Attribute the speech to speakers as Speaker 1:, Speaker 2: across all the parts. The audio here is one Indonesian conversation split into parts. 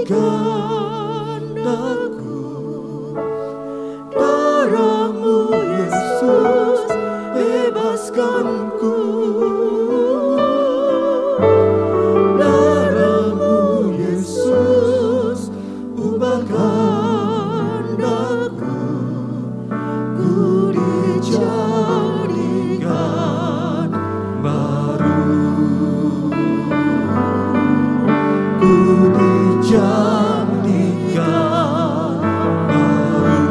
Speaker 1: gandaku. Darah-Mu Yesus bebaskanku. Darah-Mu Yesus ubah gandaku. Ku dijadikan baru. Ku dijadikan baru.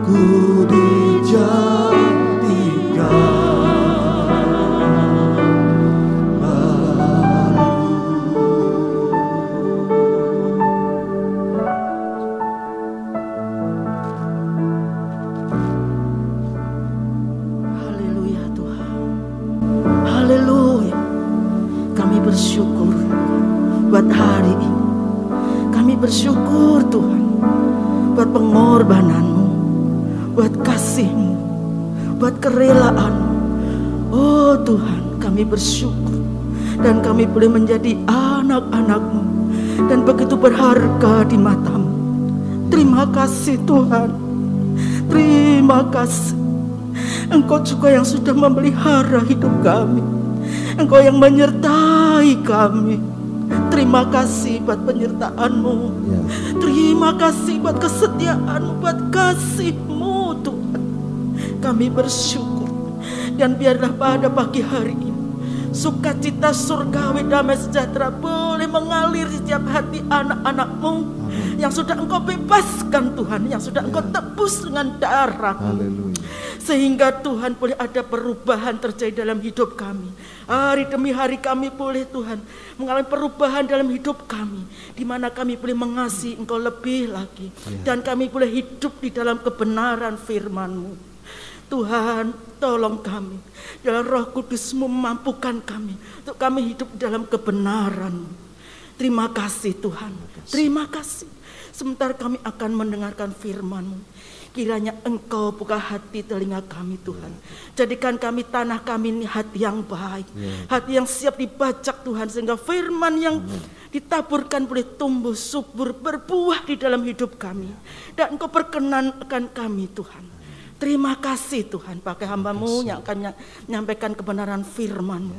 Speaker 1: Ku dijadikan baru.
Speaker 2: Haleluya Tuhan. Haleluya. Kami bersyukur buat hari ini. Kami bersyukur Tuhan buat pengorbanan-Mu, buat kasih-Mu, buat kerelaanmu. Oh Tuhan, kami bersyukur dan kami boleh menjadi anak-anak-Mu dan begitu berharga di mata-Mu. Terima kasih Tuhan. Terima kasih. Engkau juga yang sudah memelihara hidup kami. Engkau yang menyertai kami. Terima kasih buat penyertaan-Mu. Terima kasih buat kesetiaan-Mu, buat kasih-Mu Tuhan. Kami bersyukur. Dan biarlah pada pagi hari ini sukacita surgawi damai sejahtera boleh mengalir di setiap hati anak-anak-Mu yang sudah Engkau bebaskan Tuhan, yang sudah Engkau tebus dengan darah-Mu. Sehingga Tuhan boleh ada perubahan terjadi dalam hidup kami. Hari demi hari kami boleh Tuhan mengalami perubahan dalam hidup kami, di mana kami boleh mengasihi Engkau lebih lagi. Dan kami boleh hidup di dalam kebenaran firman-Mu. Tuhan, tolong kami. Dalam Roh Kudus-Mu memampukan kami untuk kami hidup dalam kebenaran-Mu. Terima kasih Tuhan. Terima kasih. Sebentar kami akan mendengarkan firman-Mu. Kiranya Engkau buka hati telinga kami Tuhan. Jadikan kami tanah kami ini hati yang baik. Hati yang siap dibajak Tuhan. Sehingga firman yang ditaburkan boleh tumbuh subur, berbuah di dalam hidup kami. Dan Engkau perkenankan kami Tuhan. Terima kasih Tuhan, pakai hamba-Mu yang akan menyampaikan kebenaran firman-Mu.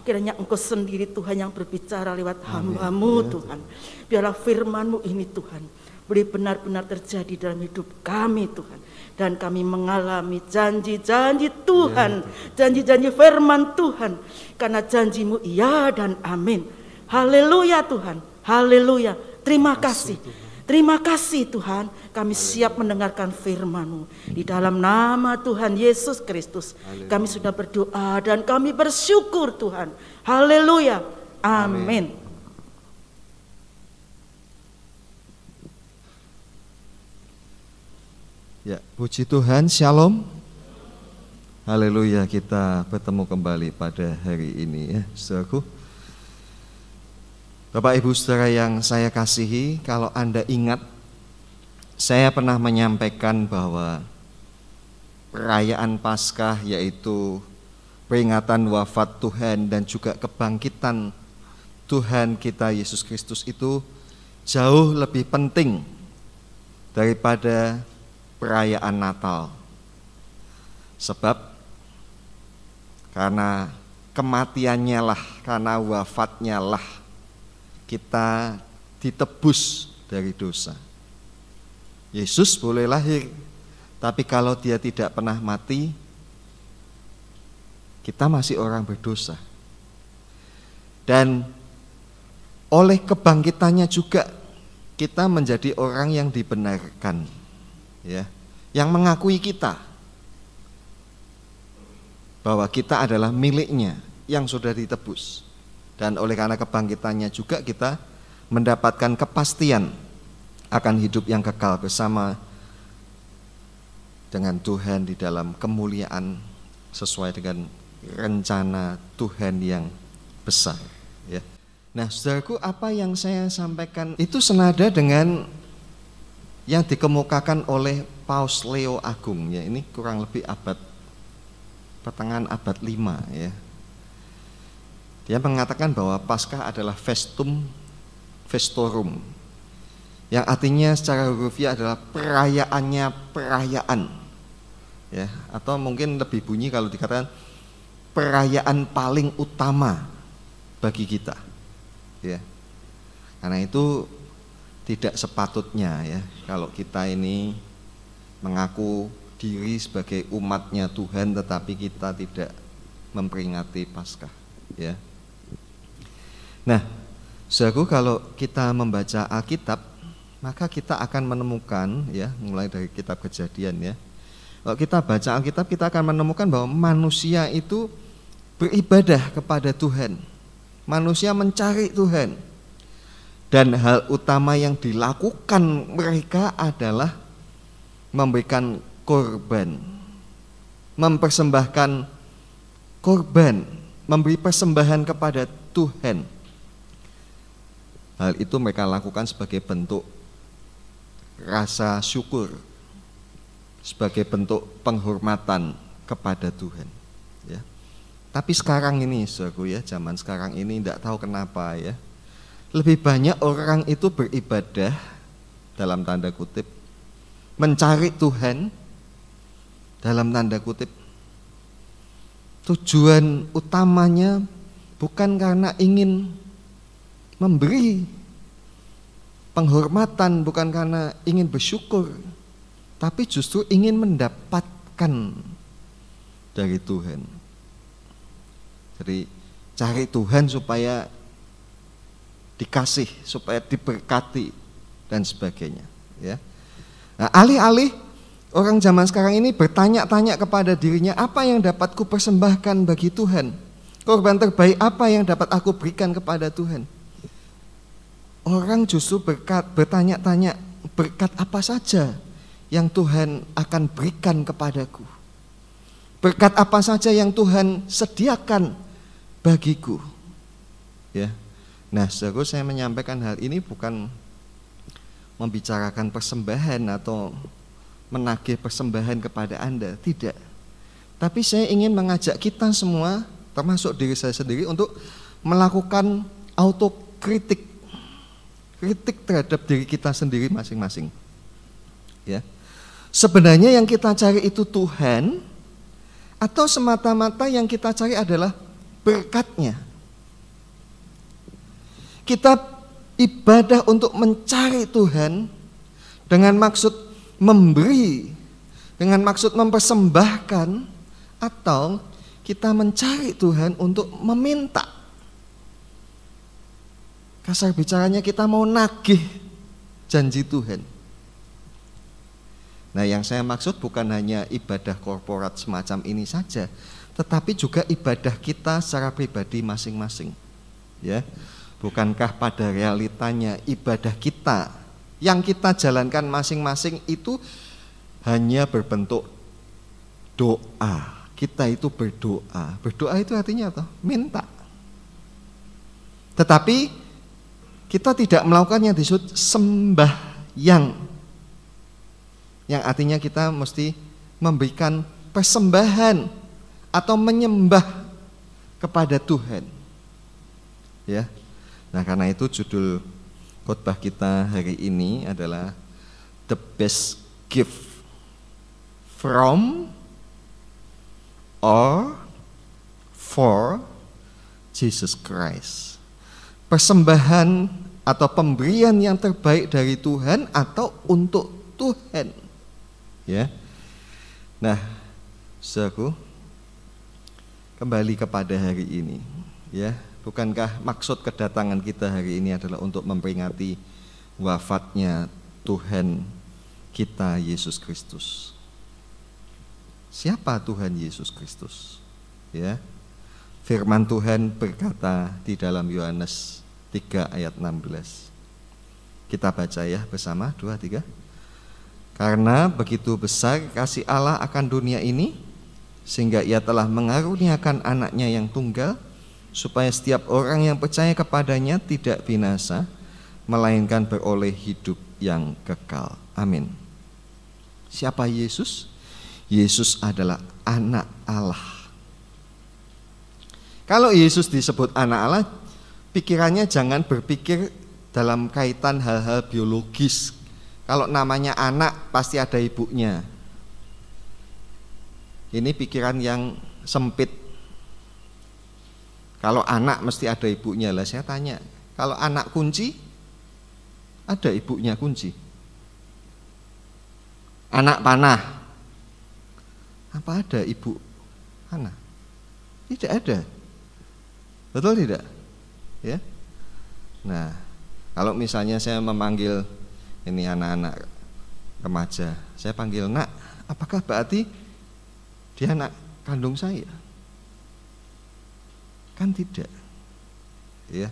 Speaker 2: Kiranya Engkau sendiri Tuhan yang berbicara lewat hamba-Mu Tuhan. Biarlah firman-Mu ini Tuhan boleh benar-benar terjadi dalam hidup kami Tuhan. Dan kami mengalami janji-janji Tuhan, janji-janji firman Tuhan. Karena janji-Mu iya dan amin. Haleluya Tuhan, haleluya. Terima kasih. Terima kasih Tuhan, kami siap mendengarkan firman-Mu. Di dalam nama Tuhan Yesus Kristus, kami sudah berdoa dan kami bersyukur Tuhan. Haleluya, amin.
Speaker 1: Ya, puji Tuhan, shalom. Haleluya, kita bertemu kembali pada hari ini ya, saudaraku. Bapak Ibu Saudara yang saya kasihi, kalau Anda ingat, saya pernah menyampaikan bahwa perayaan Paskah yaitu peringatan wafat Tuhan dan juga kebangkitan Tuhan kita Yesus Kristus itu jauh lebih penting daripada perayaan Natal. Sebab karena kematiannya lah, karena wafatnya lah kita ditebus dari dosa. Yesus boleh lahir, tapi kalau dia tidak pernah mati, kita masih orang berdosa. Dan oleh kebangkitannya juga kita menjadi orang yang dibenarkan, ya, yang mengakui kita bahwa kita adalah miliknya yang sudah ditebus. Dan oleh karena kebangkitannya juga kita mendapatkan kepastian akan hidup yang kekal bersama dengan Tuhan di dalam kemuliaan sesuai dengan rencana Tuhan yang besar. Ya. Nah, saudaraku, apa yang saya sampaikan itu senada dengan yang dikemukakan oleh Paus Leo Agung. Ya, ini kurang lebih pertengahan abad 5 ya. Dia mengatakan bahwa Paskah adalah festum festorum, yang artinya secara hurufiah adalah perayaannya perayaan, ya, atau mungkin lebih bunyi kalau dikatakan perayaan paling utama bagi kita, ya. Karena itu tidak sepatutnya, ya, kalau kita ini mengaku diri sebagai umatnya Tuhan tetapi kita tidak memperingati Paskah, ya. Nah, saudaraku, kalau kita membaca Alkitab, maka kita akan menemukan, ya, mulai dari kitab Kejadian, ya. Kalau kita baca Alkitab, kita akan menemukan bahwa manusia itu beribadah kepada Tuhan. Manusia mencari Tuhan. Dan hal utama yang dilakukan mereka adalah memberikan korban, mempersembahkan korban, memberi persembahan kepada Tuhan. Hal itu mereka lakukan sebagai bentuk rasa syukur, sebagai bentuk penghormatan kepada Tuhan, ya. Tapi sekarang ini, saudaraku, ya, zaman sekarang ini tidak tahu kenapa, ya, lebih banyak orang itu beribadah dalam tanda kutip, mencari Tuhan dalam tanda kutip. Tujuan utamanya bukan karena ingin memberi penghormatan, bukan karena ingin bersyukur, tapi justru ingin mendapatkan dari Tuhan. Jadi cari Tuhan supaya dikasih, supaya diberkati dan sebagainya, ya. Nah, alih-alih orang zaman sekarang ini bertanya-tanya kepada dirinya, apa yang dapat ku persembahkan bagi Tuhan? Korban terbaik apa yang dapat aku berikan kepada Tuhan? Orang justru bertanya-tanya, berkat apa saja yang Tuhan akan berikan kepadaku? Berkat apa saja yang Tuhan sediakan bagiku? Ya. Nah, saudara, saya menyampaikan hal ini bukan membicarakan persembahan atau menagih persembahan kepada Anda, tidak. Tapi saya ingin mengajak kita semua, termasuk diri saya sendiri, untuk melakukan autokritik, kritik terhadap diri kita sendiri masing-masing, ya. Sebenarnya yang kita cari itu Tuhan, atau semata-mata yang kita cari adalah berkat-Nya? Kita ibadah untuk mencari Tuhan dengan maksud memberi, dengan maksud mempersembahkan, atau kita mencari Tuhan untuk meminta? Kasar bicaranya, kita mau nagih janji Tuhan. Nah, yang saya maksud bukan hanya ibadah korporat semacam ini saja, tetapi juga ibadah kita secara pribadi masing-masing, ya. Bukankah pada realitanya ibadah kita yang kita jalankan masing-masing itu hanya berbentuk doa? Kita itu berdoa. Berdoa itu artinya apa? Minta. Tetapi kita tidak melakukan yang disebut sembahyang, yang artinya kita mesti memberikan persembahan atau menyembah kepada Tuhan, ya. Nah, karena itu judul khotbah kita hari ini adalah The Best Gift from or for Jesus Christ. Persembahan atau pemberian yang terbaik dari Tuhan atau untuk Tuhan, ya. Nah, saudaraku, kembali kepada hari ini, ya. Bukankah maksud kedatangan kita hari ini adalah untuk memperingati wafatnya Tuhan kita Yesus Kristus? Siapa Tuhan Yesus Kristus? Ya. Firman Tuhan berkata di dalam Yohanes 3 ayat 16. Kita baca ya bersama, 2, 3. Karena begitu besar kasih Allah akan dunia ini, sehingga Ia telah mengaruniakan anaknya yang tunggal, supaya setiap orang yang percaya kepadanya tidak binasa, melainkan beroleh hidup yang kekal. Amin. Siapa Yesus? Yesus adalah anak Allah. Kalau Yesus disebut anak Allah, pikirannya jangan berpikir dalam kaitan hal-hal biologis. Kalau namanya anak pasti ada ibunya. Ini pikiran yang sempit. Kalau anak mesti ada ibunya. Lah saya tanya, kalau anak kunci ada ibunya kunci? Anak panah, apa ada ibu panah? Tidak ada. Betul tidak? Ya. Nah, kalau misalnya saya memanggil ini anak-anak remaja, saya panggil nak, apakah berarti dia anak kandung saya? Kan tidak. Ya.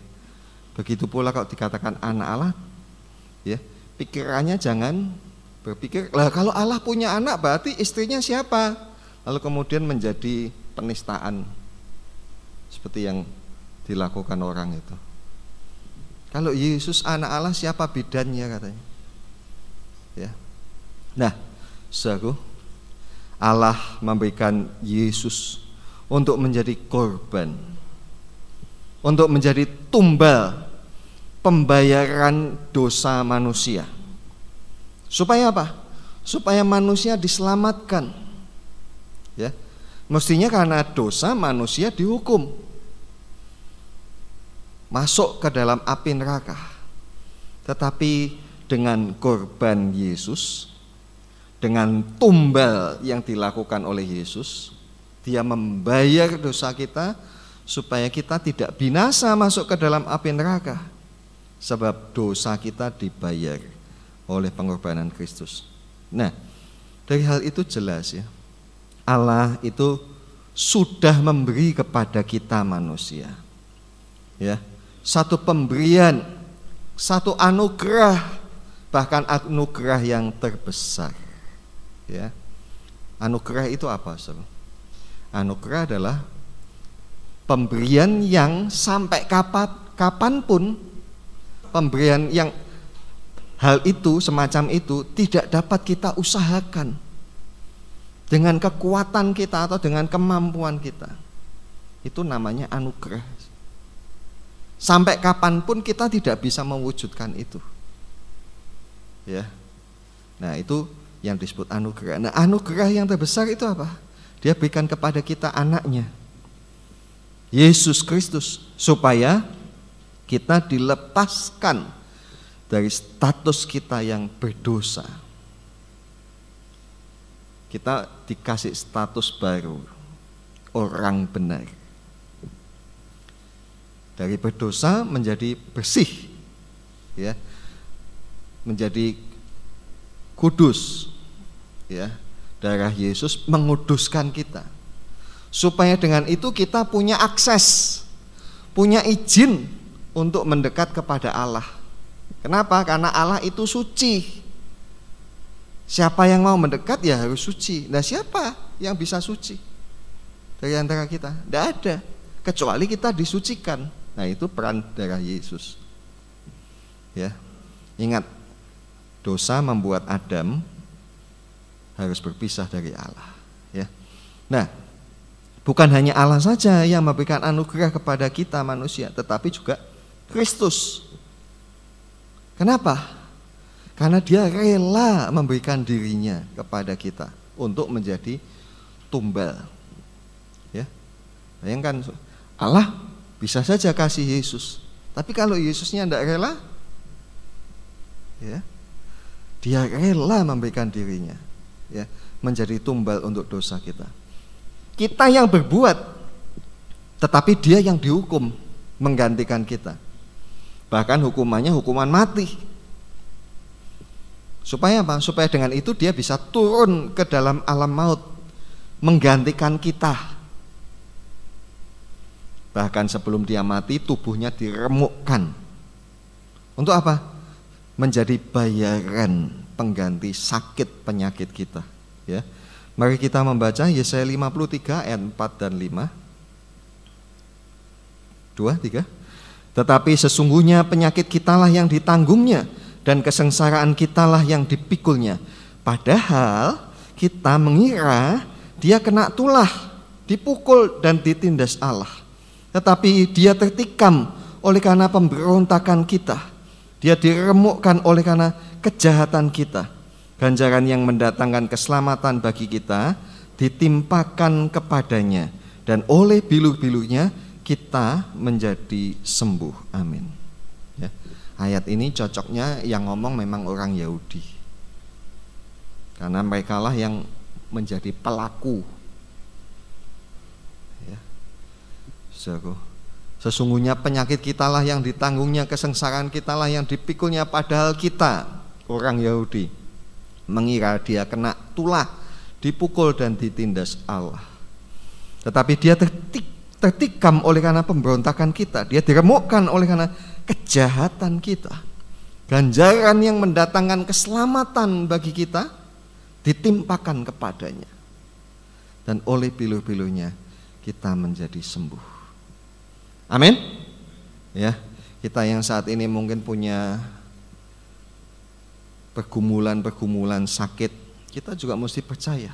Speaker 1: Begitu pula kalau dikatakan anak Allah, ya, pikirannya jangan berpikir, lah kalau Allah punya anak berarti istrinya siapa? Lalu kemudian menjadi penistaan seperti yang dilakukan orang itu. Kalau Yesus anak Allah, siapa bidannya katanya? Ya. Nah, saudaraku, Allah memberikan Yesus untuk menjadi korban, untuk menjadi tumbal pembayaran dosa manusia. Supaya apa? Supaya manusia diselamatkan. Ya. Mestinya karena dosa manusia dihukum, masuk ke dalam api neraka. Tetapi dengan korban Yesus, dengan tumbal yang dilakukan oleh Yesus, Dia membayar dosa kita supaya kita tidak binasa masuk ke dalam api neraka. Sebab dosa kita dibayar oleh pengorbanan Kristus. Nah, dari hal itu jelas ya, Allah itu sudah memberi kepada kita manusia, ya, satu pemberian, satu anugerah, bahkan anugerah yang terbesar. Ya, anugerah itu apa, saudara? Anugerah adalah pemberian yang sampai kapanpun, pemberian yang hal itu, semacam itu tidak dapat kita usahakan dengan kekuatan kita atau dengan kemampuan kita. Itu namanya anugerah. Sampai kapanpun kita tidak bisa mewujudkan itu. Ya. Nah, itu yang disebut anugerah. Nah, anugerah yang terbesar itu apa? Dia berikan kepada kita anaknya, Yesus Kristus, supaya kita dilepaskan dari status kita yang berdosa. Kita dikasih status baru, orang benar. Dari berdosa menjadi bersih, ya, menjadi kudus, ya. Darah Yesus menguduskan kita, supaya dengan itu kita punya akses, punya izin untuk mendekat kepada Allah. Kenapa? Karena Allah itu suci. Siapa yang mau mendekat ya harus suci. Nah, siapa yang bisa suci dari antara kita? Tidak ada, kecuali kita disucikan. Nah, itu peran darah Yesus. Ya, ingat, dosa membuat Adam harus berpisah dari Allah. Ya, nah, bukan hanya Allah saja yang memberikan anugerah kepada kita manusia, tetapi juga Kristus. Kenapa? Karena Dia rela memberikan dirinya kepada kita untuk menjadi tumbal. Ya, bayangkan, Allah bisa saja kasih Yesus, tapi kalau Yesusnya tidak rela, ya, Dia rela memberikan dirinya, ya, menjadi tumbal untuk dosa kita. Kita yang berbuat, tetapi Dia yang dihukum, menggantikan kita. Bahkan hukumannya hukuman mati. Supaya apa? Supaya dengan itu Dia bisa turun ke dalam alam maut, menggantikan kita. Bahkan sebelum Dia mati, tubuhnya diremukkan. Untuk apa? Menjadi bayaran pengganti sakit penyakit kita. Ya, mari kita membaca Yesaya 53 ayat 4 dan 5. 2, 3. Tetapi sesungguhnya penyakit kitalah yang ditanggungnya, dan kesengsaraan kitalah yang dipikulnya. Padahal kita mengira Dia kena tulah, dipukul dan ditindas Allah. tetapi dia tertikam oleh karena pemberontakan kita. Dia diremukkan oleh karena kejahatan kita. Ganjaran yang mendatangkan keselamatan bagi kita ditimpakan kepadanya, dan oleh bilur-bilurnya kita menjadi sembuh. Amin. Ya. Ayat ini cocoknya yang ngomong memang orang Yahudi, karena mereka lah yang menjadi pelaku. Ya. Sesungguhnya penyakit kita lah yang ditanggungnya, kesengsaraan kita lah yang dipikulnya, padahal kita, orang Yahudi, mengira dia kena tulah, dipukul dan ditindas Allah. Tetapi dia tertikam oleh karena pemberontakan kita, dia diremukkan oleh karena kejahatan kita. Ganjaran yang mendatangkan keselamatan bagi kita ditimpakan kepadanya, dan oleh bilur-bilurnya kita menjadi sembuh. Amin. Ya, kita yang saat ini mungkin punya pergumulan sakit, kita juga mesti percaya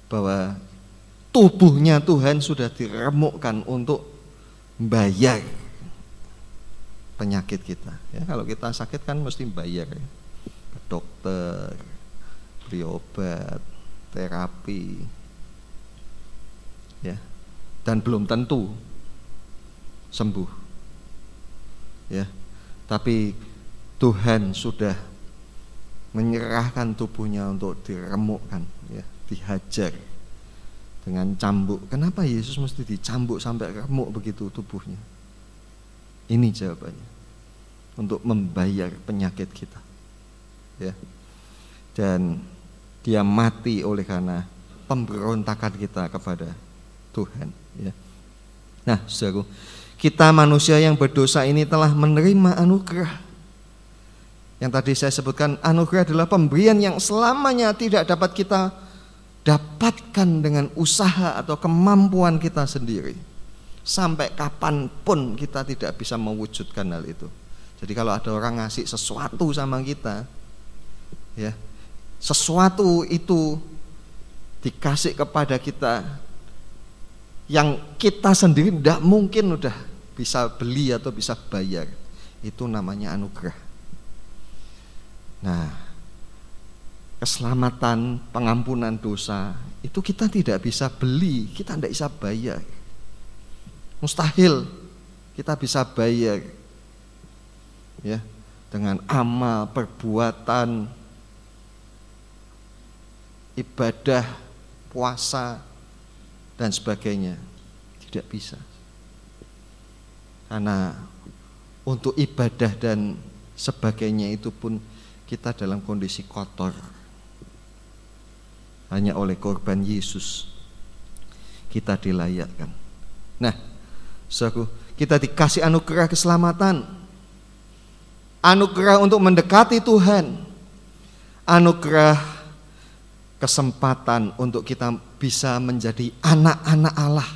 Speaker 1: bahwa tubuhnya Tuhan sudah diremukkan untuk bayar penyakit kita. Ya, kalau kita sakit kan mesti bayar, ya. Ke dokter, beli obat, terapi, ya, dan belum tentu sembuh, ya. Tapi Tuhan sudah menyerahkan tubuhnya untuk diremukkan, ya, dihajar dengan cambuk. Kenapa Yesus mesti dicambuk sampai remuk begitu tubuhnya? Ini jawabannya, untuk membayar penyakit kita, ya. Dan dia mati oleh karena pemberontakan kita kepada Tuhan, ya. Nah, saudaraku, kita manusia yang berdosa ini telah menerima anugerah. Yang tadi saya sebutkan, anugerah adalah pemberian yang selamanya tidak dapat kita dapatkan dengan usaha atau kemampuan kita sendiri. Sampai kapanpun kita tidak bisa mewujudkan hal itu. Jadi kalau ada orang ngasih sesuatu sama kita, ya, sesuatu itu dikasih kepada kita yang kita sendiri tidak mungkin udah bisa beli atau bisa bayar, itu namanya anugerah. Nah, keselamatan, pengampunan dosa itu kita tidak bisa beli, kita tidak bisa bayar. Mustahil kita bisa bayar, ya, dengan amal, perbuatan, ibadah, puasa, dan sebagainya. Tidak bisa. Karena untuk ibadah dan sebagainya itu pun kita dalam kondisi kotor. Hanya oleh korban Yesus kita dilayakkan. Nah, saudaraku, kita dikasih anugerah keselamatan, anugerah untuk mendekati Tuhan, anugerah kesempatan untuk kita bisa menjadi anak-anak Allah,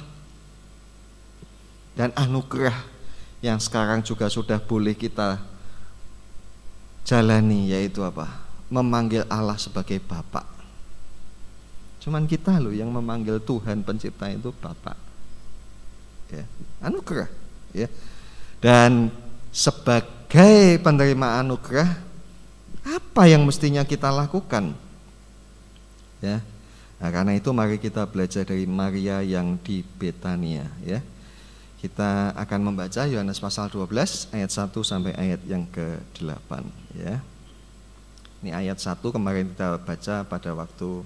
Speaker 1: dan anugerah yang sekarang juga sudah boleh kita jalani, yaitu apa? Memanggil Allah sebagai Bapa. Cuman kita loh yang memanggil Tuhan pencipta itu Bapa, ya, anugerah, ya. Dan sebagai penerima anugerah, apa yang mestinya kita lakukan, ya? Nah, karena itu mari kita belajar dari Maria yang di Betania, ya. Kita akan membaca Yohanes pasal 12 ayat 1 sampai ayat yang ke-8, ya. Ini ayat 1 kemarin kita baca pada waktu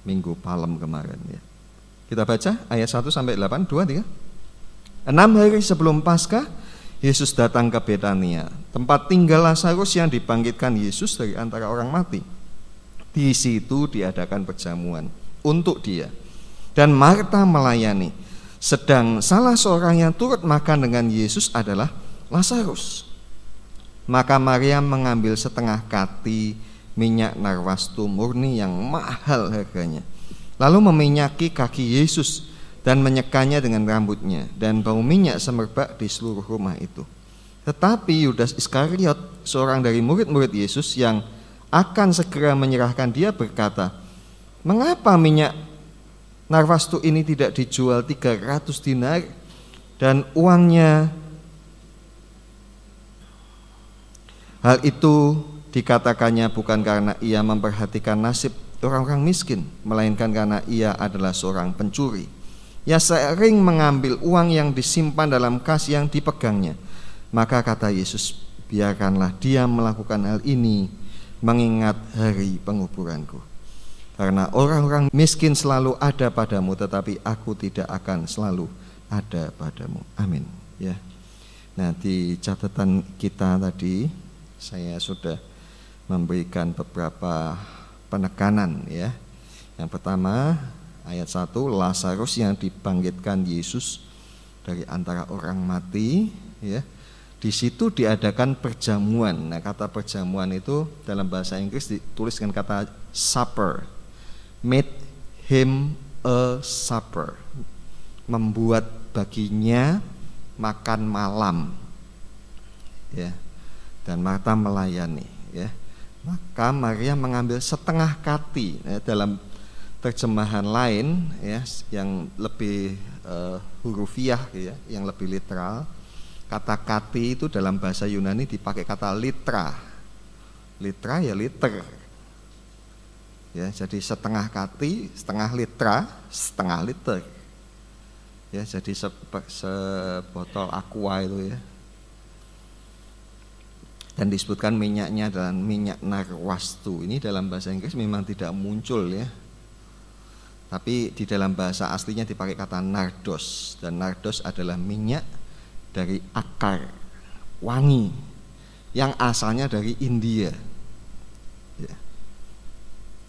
Speaker 1: Minggu Palem kemarin, ya. Kita baca ayat 1 sampai 8, 2, 3. 6 hari sebelum Paskah, Yesus datang ke Betania, tempat tinggal Lazarus yang dibangkitkan Yesus dari antara orang mati. Di situ diadakan perjamuan untuk dia, dan Marta melayani. Sedang salah seorang yang turut makan dengan Yesus adalah Lazarus. Maka Maria mengambil setengah kati minyak narwastu murni yang mahal harganya, lalu meminyaki kaki Yesus dan menyekanya dengan rambutnya, dan bau minyak semerbak di seluruh rumah itu. Tetapi Yudas Iskariot, seorang dari murid-murid Yesus yang akan segera menyerahkan dia, berkata, "Mengapa minyak narwastu ini tidak dijual 300 dinar dan uangnya? Hal itu dikatakannya bukan karena ia memperhatikan nasib orang-orang miskin, melainkan karena ia adalah seorang pencuri. Ia sering mengambil uang yang disimpan dalam kas yang dipegangnya. Maka kata Yesus, biarkanlah dia melakukan hal ini mengingat hari penguburanku. Karena orang-orang miskin selalu ada padamu, tetapi aku tidak akan selalu ada padamu. Amin. Ya. Nah, di catatan kita tadi saya sudah memberikan beberapa penekanan ya. Yang pertama ayat 1, Lazarus yang dibangkitkan Yesus dari antara orang mati ya. Di situ diadakan perjamuan. Nah, kata perjamuan itu dalam bahasa Inggris ditulis dengan kata supper. Made him a supper. Membuat baginya makan malam. Ya. Dan Marta melayani ya. Maka Maria mengambil setengah kati ya, dalam terjemahan lain ya yang lebih hurufiah ya, yang lebih literal. Kata kati itu dalam bahasa Yunani dipakai kata litra. Litra ya liter. Ya, jadi setengah kati, setengah litra, setengah liter. Ya, jadi sebotol aqua itu ya. Dan disebutkan minyaknya adalah minyak narwastu. Ini dalam bahasa Inggris memang tidak muncul ya. Tapi di dalam bahasa aslinya dipakai kata nardos. Dan nardos adalah minyak dari akar wangi yang asalnya dari India ya.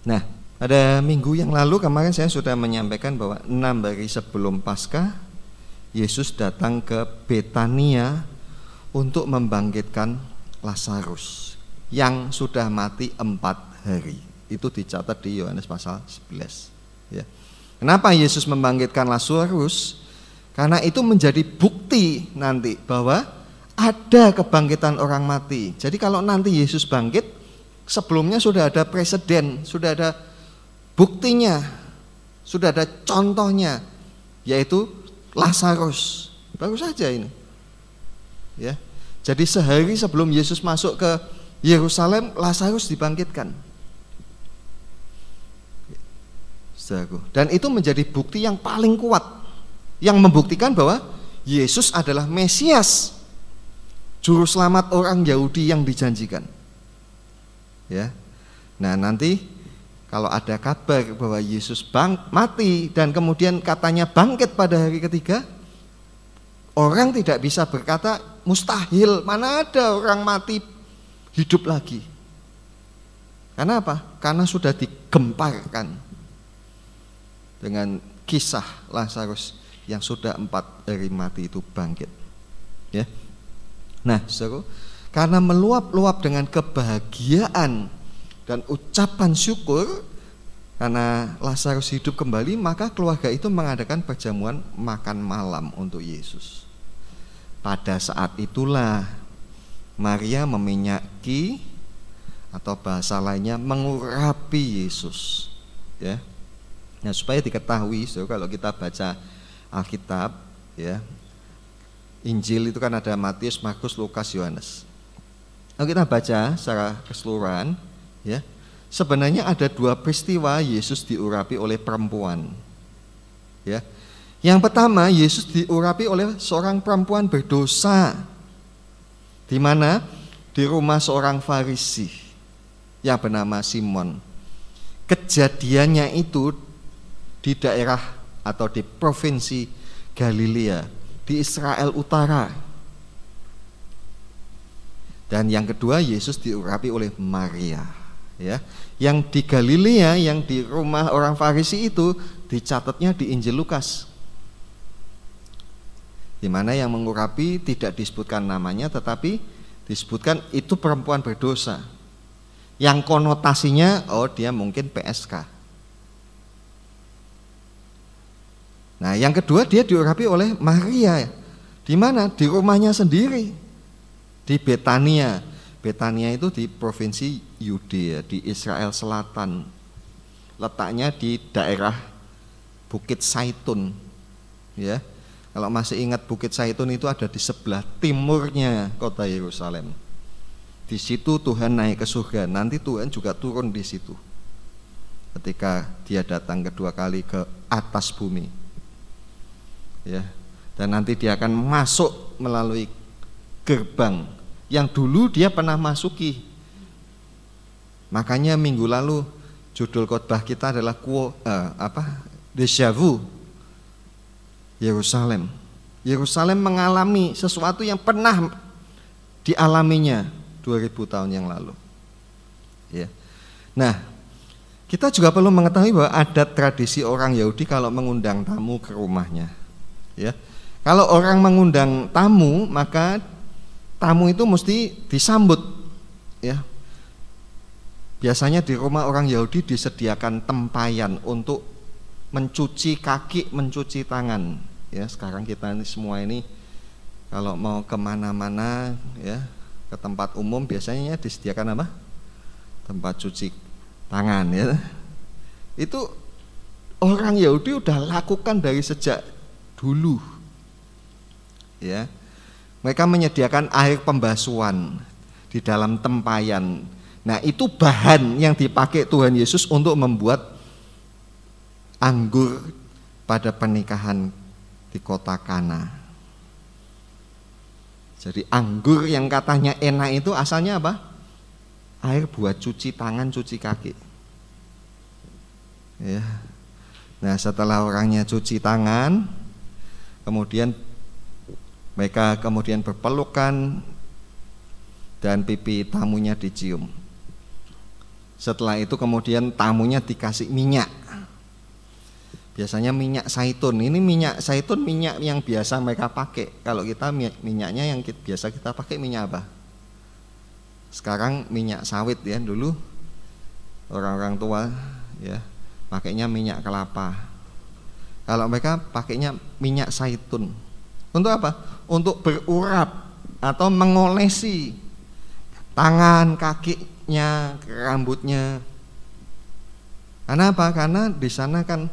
Speaker 1: Nah, pada minggu yang lalu kemarin saya sudah menyampaikan bahwa 6 hari sebelum Paskah Yesus datang ke Betania untuk membangkitkan Lazarus yang sudah mati 4 hari. Itu dicatat di Yohanes pasal 11 ya. Kenapa Yesus membangkitkan Lazarus? Karena itu menjadi bukti nanti bahwa ada kebangkitan orang mati. Jadi kalau nanti Yesus bangkit, sebelumnya sudah ada preseden, sudah ada buktinya, sudah ada contohnya, yaitu Lazarus. Baru saja ini ya. Jadi sehari sebelum Yesus masuk ke Yerusalem, Lazarus dibangkitkan. Dan itu menjadi bukti yang paling kuat, yang membuktikan bahwa Yesus adalah Mesias, juru selamat orang Yahudi yang dijanjikan. Ya. Nah, nanti kalau ada kabar bahwa Yesus mati dan kemudian katanya bangkit pada hari ketiga, orang tidak bisa berkata mustahil, mana ada orang mati hidup lagi. Karena apa? Karena sudah digemparkan dengan kisah Lazarus yang sudah 4 hari mati itu bangkit. Ya. Nah, saudara, karena meluap-luap dengan kebahagiaan dan ucapan syukur karena Lazarus hidup kembali, maka keluarga itu mengadakan perjamuan makan malam untuk Yesus. Pada saat itulah Maria meminyaki atau bahasa lainnya mengurapi Yesus ya. Nah, supaya diketahui so, kalau kita baca Alkitab ya, Injil itu kan ada Matius, Markus, Lukas, Yohanes. Kalau kita baca secara keseluruhan ya, sebenarnya ada 2 peristiwa Yesus diurapi oleh perempuan ya. Yang pertama, Yesus diurapi oleh seorang perempuan berdosa, di mana di rumah seorang Farisi yang bernama Simon. Kejadiannya itu di daerah atau di provinsi Galilea, di Israel Utara. Dan yang kedua, Yesus diurapi oleh Maria, ya. Yang di Galilea, yang di rumah orang Farisi itu dicatatnya di Injil Lukas, di mana yang mengurapi tidak disebutkan namanya, tetapi disebutkan itu perempuan berdosa, yang konotasinya oh dia mungkin PSK. Nah, yang kedua dia diurapi oleh Maria, di mana? Di rumahnya sendiri, di Betania. Betania itu di provinsi Yudea, di Israel Selatan, letaknya di daerah Bukit Zaitun. Ya. Kalau masih ingat Bukit Zaitun itu ada di sebelah timurnya kota Yerusalem. Di situ Tuhan naik ke surga. Nanti Tuhan juga turun di situ. Ketika dia datang kedua kali ke atas bumi. Ya. Dan nanti dia akan masuk melalui gerbang yang dulu dia pernah masuki. Makanya minggu lalu judul khotbah kita adalah Déjà vu. Yerusalem. Yerusalem mengalami sesuatu yang pernah dialaminya 2000 tahun yang lalu. Ya. Nah, kita juga perlu mengetahui bahwa adat tradisi orang Yahudi kalau mengundang tamu ke rumahnya. Ya. Kalau orang mengundang tamu, maka tamu itu mesti disambut. Ya. Biasanya di rumah orang Yahudi disediakan tempayan untuk mencuci kaki, mencuci tangan. Ya, sekarang kita ini semua ini kalau mau kemana-mana, ya, ke tempat umum biasanya disediakan apa? Tempat cuci tangan, ya. Itu orang Yahudi udah lakukan dari sejak dulu. Ya. Mereka menyediakan air pembasuhan di dalam tempayan. Nah, itu bahan yang dipakai Tuhan Yesus untuk membuat anggur pada pernikahan di kota Kana. Jadi anggur yang katanya enak itu asalnya apa? Air buat cuci tangan, cuci kaki. Ya. Nah, setelah orangnya cuci tangan, kemudian mereka berpelukan dan pipi tamunya dicium. Setelah itu kemudian tamunya dikasih minyak. Biasanya minyak zaitun. Ini minyak zaitun minyak yang biasa mereka pakai. Kalau kita minyaknya yang biasa kita pakai minyak apa? Sekarang minyak sawit ya. Dulu orang-orang tua ya pakainya minyak kelapa. Kalau mereka pakainya minyak zaitun. Untuk apa? Untuk berurap atau mengolesi tangan, kakinya, rambutnya. Karena apa? Karena di sana kan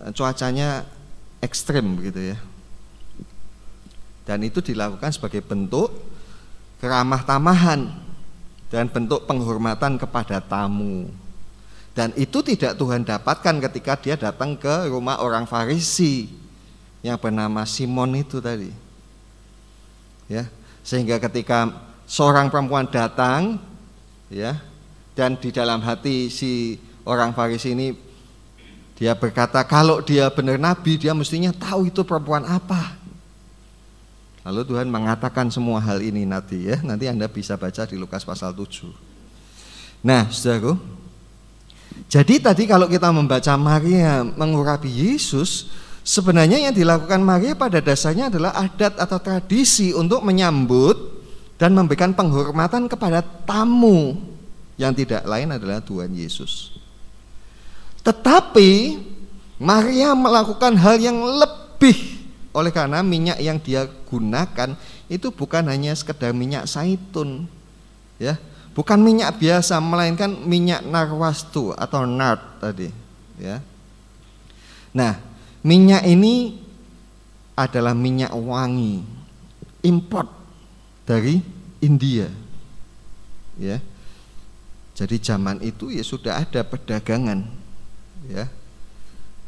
Speaker 1: cuacanya ekstrim begitu ya. Dan itu dilakukan sebagai bentuk keramah tamahan dan bentuk penghormatan kepada tamu. Dan itu tidak Tuhan dapatkan ketika dia datang ke rumah orang Farisi yang bernama Simon itu tadi. Ya, sehingga ketika seorang perempuan datang ya, dan di dalam hati si orang Farisi ini dia berkata kalau dia benar nabi, dia mestinya tahu itu perempuan apa. Lalu Tuhan mengatakan semua hal ini nanti ya. Nanti Anda bisa baca di Lukas pasal 7. Nah, saudaraku, jadi tadi kalau kita membaca Maria mengurapi Yesus, sebenarnya yang dilakukan Maria pada dasarnya adalah adat atau tradisi untuk menyambut dan memberikan penghormatan kepada tamu yang tidak lain adalah Tuhan Yesus. Tetapi Maria melakukan hal yang lebih, oleh karena minyak yang dia gunakan itu bukan hanya sekedar minyak zaitun, ya, bukan minyak biasa, melainkan minyak narwastu atau nard tadi, ya. Nah, minyak ini adalah minyak wangi import dari India, ya. Jadi zaman itu ya sudah ada perdagangan ya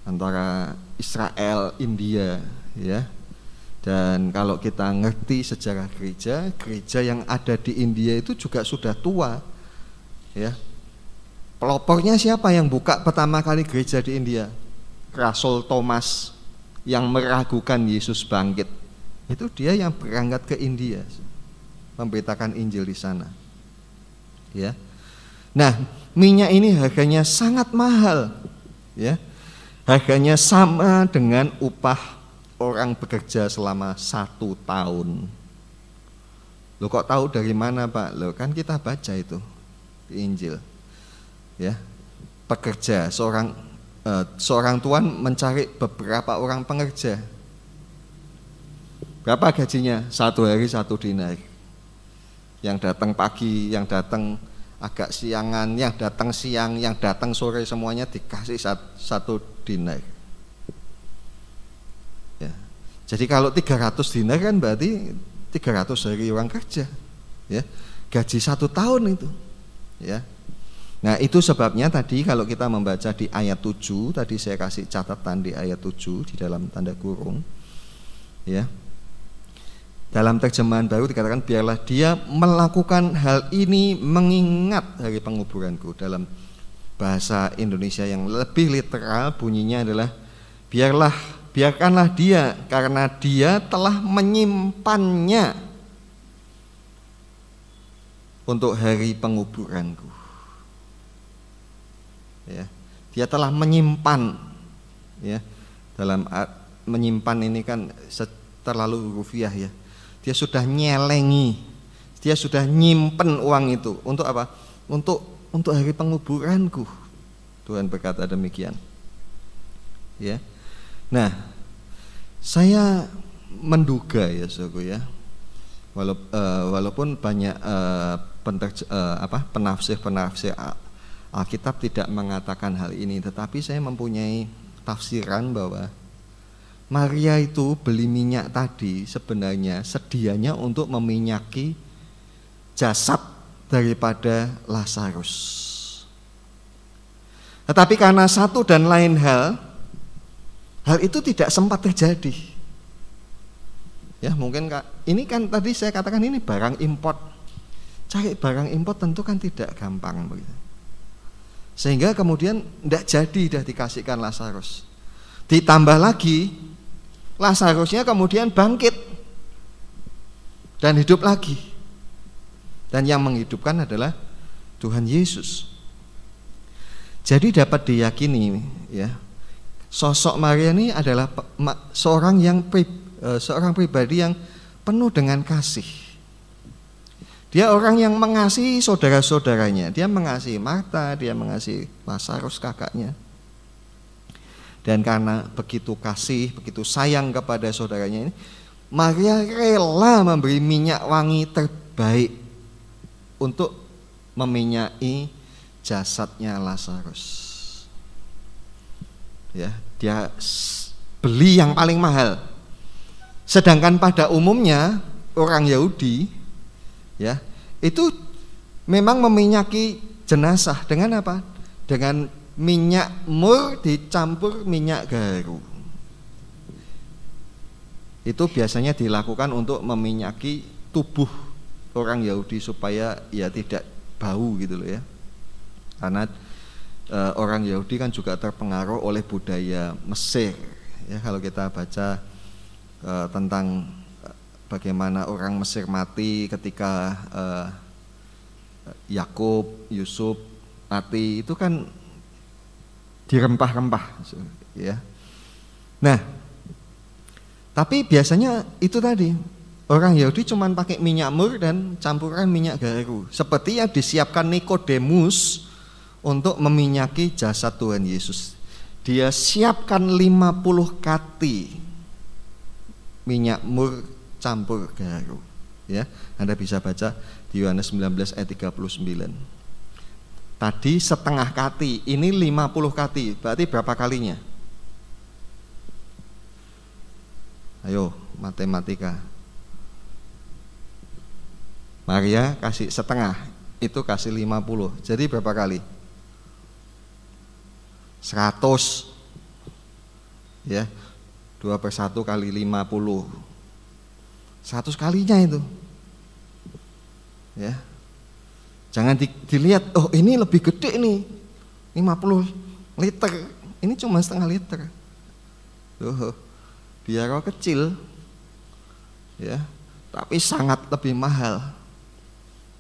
Speaker 1: antara Israel, India ya. Dan kalau kita ngerti sejarah gereja yang ada di India itu juga sudah tua ya. Pelopornya siapa yang buka pertama kali gereja di India? Rasul Thomas yang meragukan Yesus bangkit. Itu dia yang berangkat ke India memberitakan Injil di sana. Ya. Nah, minyak ini harganya sangat mahal. Ya, harganya sama dengan upah orang bekerja selama 1 tahun. Loh, kok tahu dari mana Pak? Loh, kan kita baca itu di Injil. Ya, pekerja seorang tuan mencari beberapa orang pengerja. Berapa gajinya? 1 hari 1 dinar. Yang datang pagi, yang datang agak siangan, yang datang siang, yang datang sore, semuanya dikasih 1 dinar. Jadi kalau 300 dinar kan berarti 300 hari orang kerja, ya, gaji 1 tahun itu, ya. Nah itu sebabnya tadi kalau kita membaca di ayat 7, tadi saya kasih catatan di ayat 7 di dalam tanda kurung, ya. Dalam terjemahan baru dikatakan biarlah dia melakukan hal ini mengingat hari penguburanku. Dalam bahasa Indonesia yang lebih literal bunyinya adalah biarkanlah dia karena dia telah menyimpannya untuk hari penguburanku. Ya, dia telah menyimpan, ya. Dalam menyimpan ini kan terlalu rufiah, ya. Dia sudah nyelengi, dia sudah nyimpen uang itu untuk apa? Untuk hari penguburanku. Tuhan berkata demikian. Ya. Nah, saya menduga ya saudaraku ya. Walaupun banyak penafsir Alkitab tidak mengatakan hal ini, tetapi saya mempunyai tafsiran bahwa Maria itu beli minyak tadi sebenarnya sedianya untuk meminyaki jasad daripada Lazarus. Tetapi karena satu dan lain hal itu tidak sempat terjadi. Ya mungkin ini kan tadi saya katakan ini barang import. Cari barang import tentu kan tidak gampang begitu. Sehingga kemudian tidak jadi dah dikasihkan Lazarus. Ditambah lagi Lazarusnya kemudian bangkit dan hidup lagi. Dan yang menghidupkan adalah Tuhan Yesus. Jadi dapat diyakini ya, sosok Maria ini adalah seorang pribadi yang penuh dengan kasih. Dia orang yang mengasihi saudara-saudaranya. Dia mengasihi Marta, dia mengasihi Lazarus kakaknya. Dan karena begitu kasih, begitu sayang kepada saudaranya ini, Maria rela memberi minyak wangi terbaik untuk meminyaki jasadnya Lazarus. Ya, dia beli yang paling mahal. Sedangkan pada umumnya orang Yahudi ya, itu memang meminyaki jenazah dengan apa? Dengan minyak mur dicampur minyak garu. Itu biasanya dilakukan untuk meminyaki tubuh orang Yahudi supaya ya tidak bau gitu loh ya. Karena orang Yahudi kan juga terpengaruh oleh budaya Mesir. Ya, kalau kita baca tentang bagaimana orang Mesir mati ketika Yakub, Yusuf mati, itu kan dirempah-rempah ya. Nah, tapi biasanya itu tadi orang Yahudi cuma pakai minyak mur dan campuran minyak garu, seperti yang disiapkan Nikodemus untuk meminyaki jasad Tuhan Yesus. Dia siapkan 50 kati minyak mur campur garu ya. Anda bisa baca di Yohanes 19 ayat 39. Tadi setengah kati, ini 50 kati, berarti berapa kalinya? Ayo matematika. Maria kasih setengah, itu kasih 50, jadi berapa kali? 100 ya, 2/1 kali 50, 100 kalinya itu ya. Jangan dilihat, oh ini lebih gede nih, 50 liter, ini cuma setengah liter. Biar kecil ya, tapi sangat lebih mahal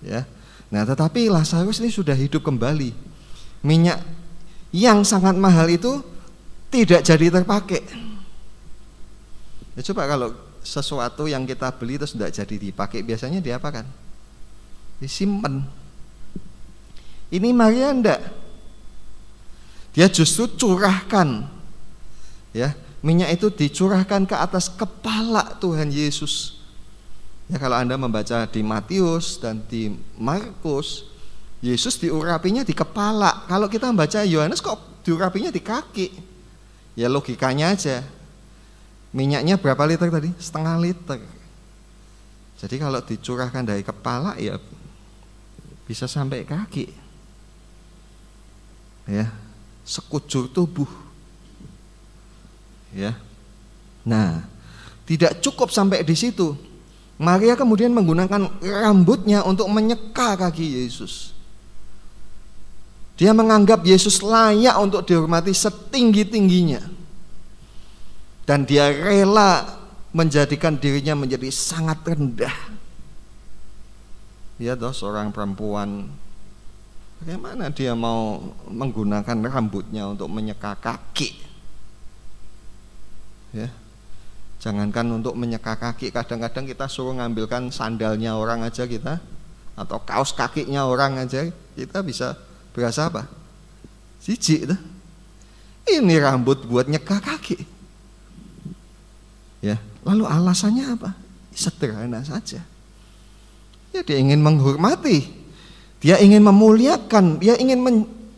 Speaker 1: ya. Nah tetapi Lazarus ini sudah hidup kembali. Minyak yang sangat mahal itu tidak jadi terpakai. Ya, coba kalau sesuatu yang kita beli terus tidak jadi dipakai, biasanya diapakan? Disimpan. Ini Maria enggak. Dia justru curahkan ya, minyak itu dicurahkan ke atas kepala Tuhan Yesus. Ya, kalau Anda membaca di Matius dan di Markus, Yesus diurapinya di kepala. Kalau kita membaca Yohanes kok diurapinya di kaki? Ya logikanya aja. Minyaknya berapa liter tadi? 0,5 liter. Jadi kalau dicurahkan dari kepala ya bisa sampai kaki. Ya, sekujur tubuh. Ya. Nah, tidak cukup sampai di situ. Maria kemudian menggunakan rambutnya untuk menyeka kaki Yesus. Dia menganggap Yesus layak untuk dihormati setinggi-tingginya. Dan dia rela menjadikan dirinya menjadi sangat rendah. Ya toh, seorang perempuan, bagaimana dia mau menggunakan rambutnya untuk menyeka kaki? Ya. Jangankan untuk menyeka kaki, kadang-kadang kita suruh ngambilkan sandalnya orang aja kita, atau kaos kakinya orang aja, kita bisa berasa apa? Jijik tuh. Ini rambut buat nyeka kaki. Ya, lalu alasannya apa? Sederhana saja. Ya, dia ingin menghormati, dia ingin memuliakan, dia ingin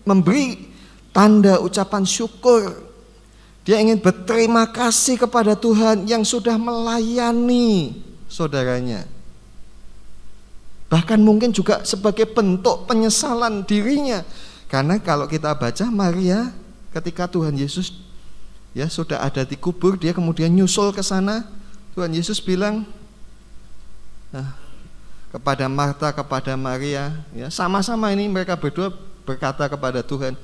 Speaker 1: memberi tanda ucapan syukur. Dia ingin berterima kasih kepada Tuhan yang sudah melayani saudaranya. Bahkan mungkin juga sebagai bentuk penyesalan dirinya. Karena kalau kita baca Maria ketika Tuhan Yesus ya sudah ada di kubur, dia kemudian nyusul ke sana. Tuhan Yesus bilang kepada Marta, kepada Maria, ya sama-sama ini mereka berdua berkata kepada Tuhan,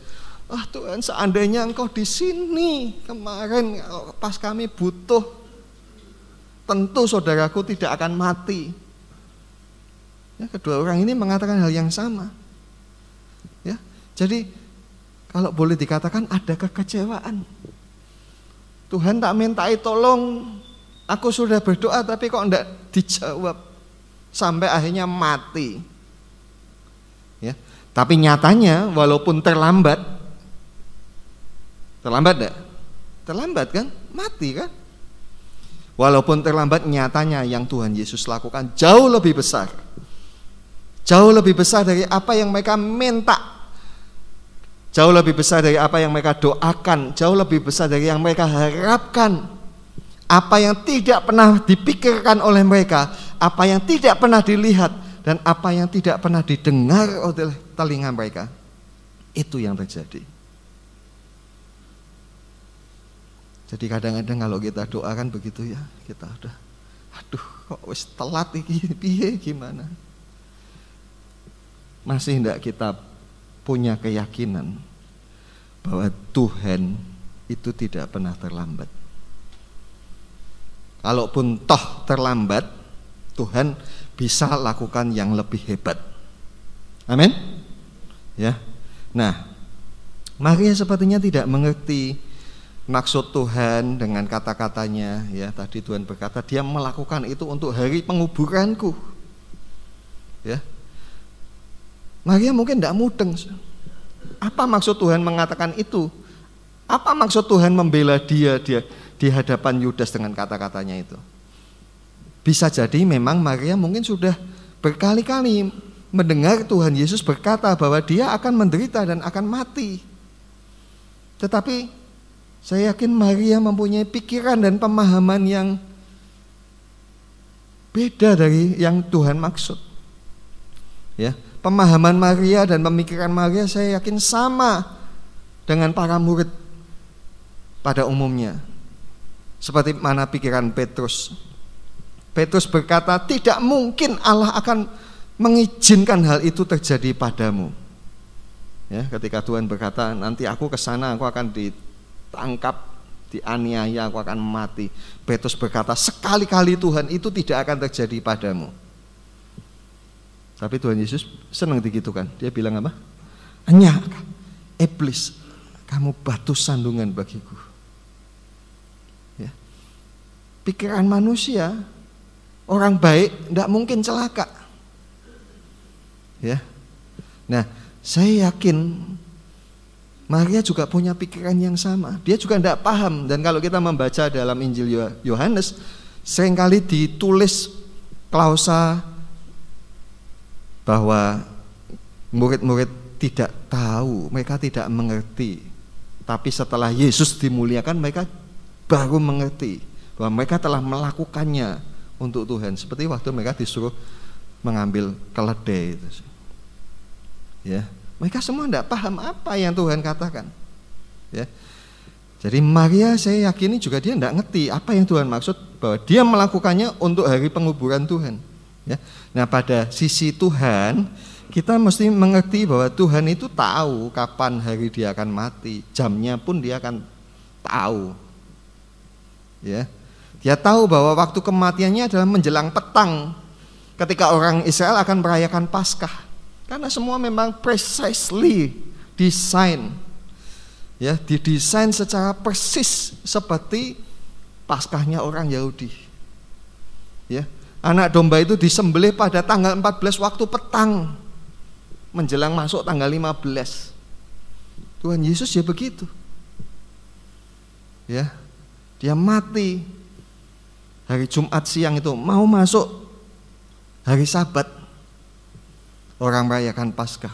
Speaker 1: Tuhan, seandainya Engkau di sini kemarin pas kami butuh, tentu saudaraku tidak akan mati. Ya, kedua orang ini mengatakan hal yang sama. Ya, jadi kalau boleh dikatakan ada kekecewaan. Tuhan tak mintai tolong, aku sudah berdoa tapi kok enggak dijawab, sampai akhirnya mati. Ya, tapi nyatanya walaupun terlambat enggak? Terlambat kan? Mati kan? Walaupun terlambat, nyatanya yang Tuhan Yesus lakukan jauh lebih besar. Jauh lebih besar dari apa yang mereka minta. Jauh lebih besar dari apa yang mereka doakan. Jauh lebih besar dari yang mereka harapkan. Apa yang tidak pernah dipikirkan oleh mereka, apa yang tidak pernah dilihat, dan apa yang tidak pernah didengar oleh telinga mereka. Itu yang terjadi. Jadi kadang-kadang kalau kita doakan begitu ya, kita udah, aduh kok wis telat iki, piye gimana? Masih enggak kita punya keyakinan bahwa Tuhan itu tidak pernah terlambat. Kalaupun toh terlambat, Tuhan bisa lakukan yang lebih hebat. Amin? Ya. Nah, Maria sepertinya tidak mengerti maksud Tuhan dengan kata-katanya. Ya, tadi Tuhan berkata dia melakukan itu untuk hari penguburanku. Ya, Maria mungkin tidak mudeng. Apa maksud Tuhan mengatakan itu? Apa maksud Tuhan membela dia di hadapan Yudas dengan kata-katanya itu? Bisa jadi memang Maria mungkin sudah berkali-kali mendengar Tuhan Yesus berkata bahwa dia akan menderita dan akan mati. Tetapi saya yakin Maria mempunyai pikiran dan pemahaman yang beda dari yang Tuhan maksud. Ya, pemahaman Maria dan pemikiran Maria saya yakin sama dengan para murid pada umumnya. Seperti mana pikiran Petrus. Petrus berkata, tidak mungkin Allah akan mengizinkan hal itu terjadi padamu. Ya, ketika Tuhan berkata, nanti aku ke sana, aku akan ditangkap, dianiaya, aku akan mati. Petrus berkata, sekali-kali Tuhan itu tidak akan terjadi padamu. Tapi Tuhan Yesus senang digitukan. Dia bilang apa? Hanya iblis, kamu batu sandungan bagiku. Ya. Pikiran manusia, orang baik tidak mungkin celaka. Ya. Nah, saya yakin Maria juga punya pikiran yang sama. Dia juga tidak paham. Dan kalau kita membaca dalam Injil Yohanes, seringkali ditulis klausa bahwa murid-murid tidak tahu, mereka tidak mengerti. Tapi setelah Yesus dimuliakan, mereka baru mengerti bahwa mereka telah melakukannya untuk Tuhan, seperti waktu mereka disuruh mengambil keledai itu. Ya, mereka semua tidak paham apa yang Tuhan katakan. Ya, jadi Maria saya yakini juga dia tidak ngerti apa yang Tuhan maksud, bahwa dia melakukannya untuk hari penguburan Tuhan. Ya, nah pada sisi Tuhan kita mesti mengerti bahwa Tuhan itu tahu kapan hari dia akan mati, jamnya pun dia akan tahu. Ya, dia tahu bahwa waktu kematiannya adalah menjelang petang, ketika orang Israel akan merayakan Paskah. Karena semua memang precisely desain, ya, didesain secara persis seperti Paskahnya orang Yahudi. Ya, anak domba itu disembelih pada tanggal 14 waktu petang, menjelang masuk tanggal 15. Tuhan Yesus ya begitu. Ya, dia mati hari Jumat siang itu, mau masuk hari Sabat, orang merayakan Paskah.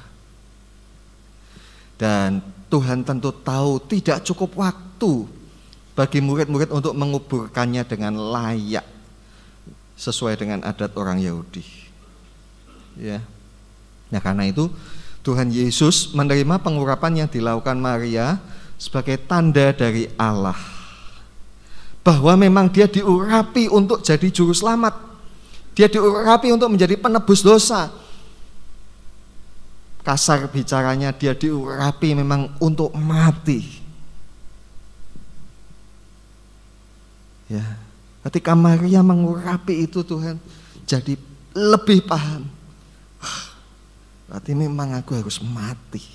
Speaker 1: Dan Tuhan tentu tahu tidak cukup waktu bagi murid-murid untuk menguburkannya dengan layak sesuai dengan adat orang Yahudi. Ya. Nah, karena itu Tuhan Yesus menerima pengurapan yang dilakukan Maria sebagai tanda dari Allah, bahwa memang dia diurapi untuk jadi juru selamat. Dia diurapi untuk menjadi penebus dosa. Kasar bicaranya, dia diurapi memang untuk mati. Ya, ketika Maria mengurapi itu, Tuhan jadi lebih paham. Berarti memang aku harus mati.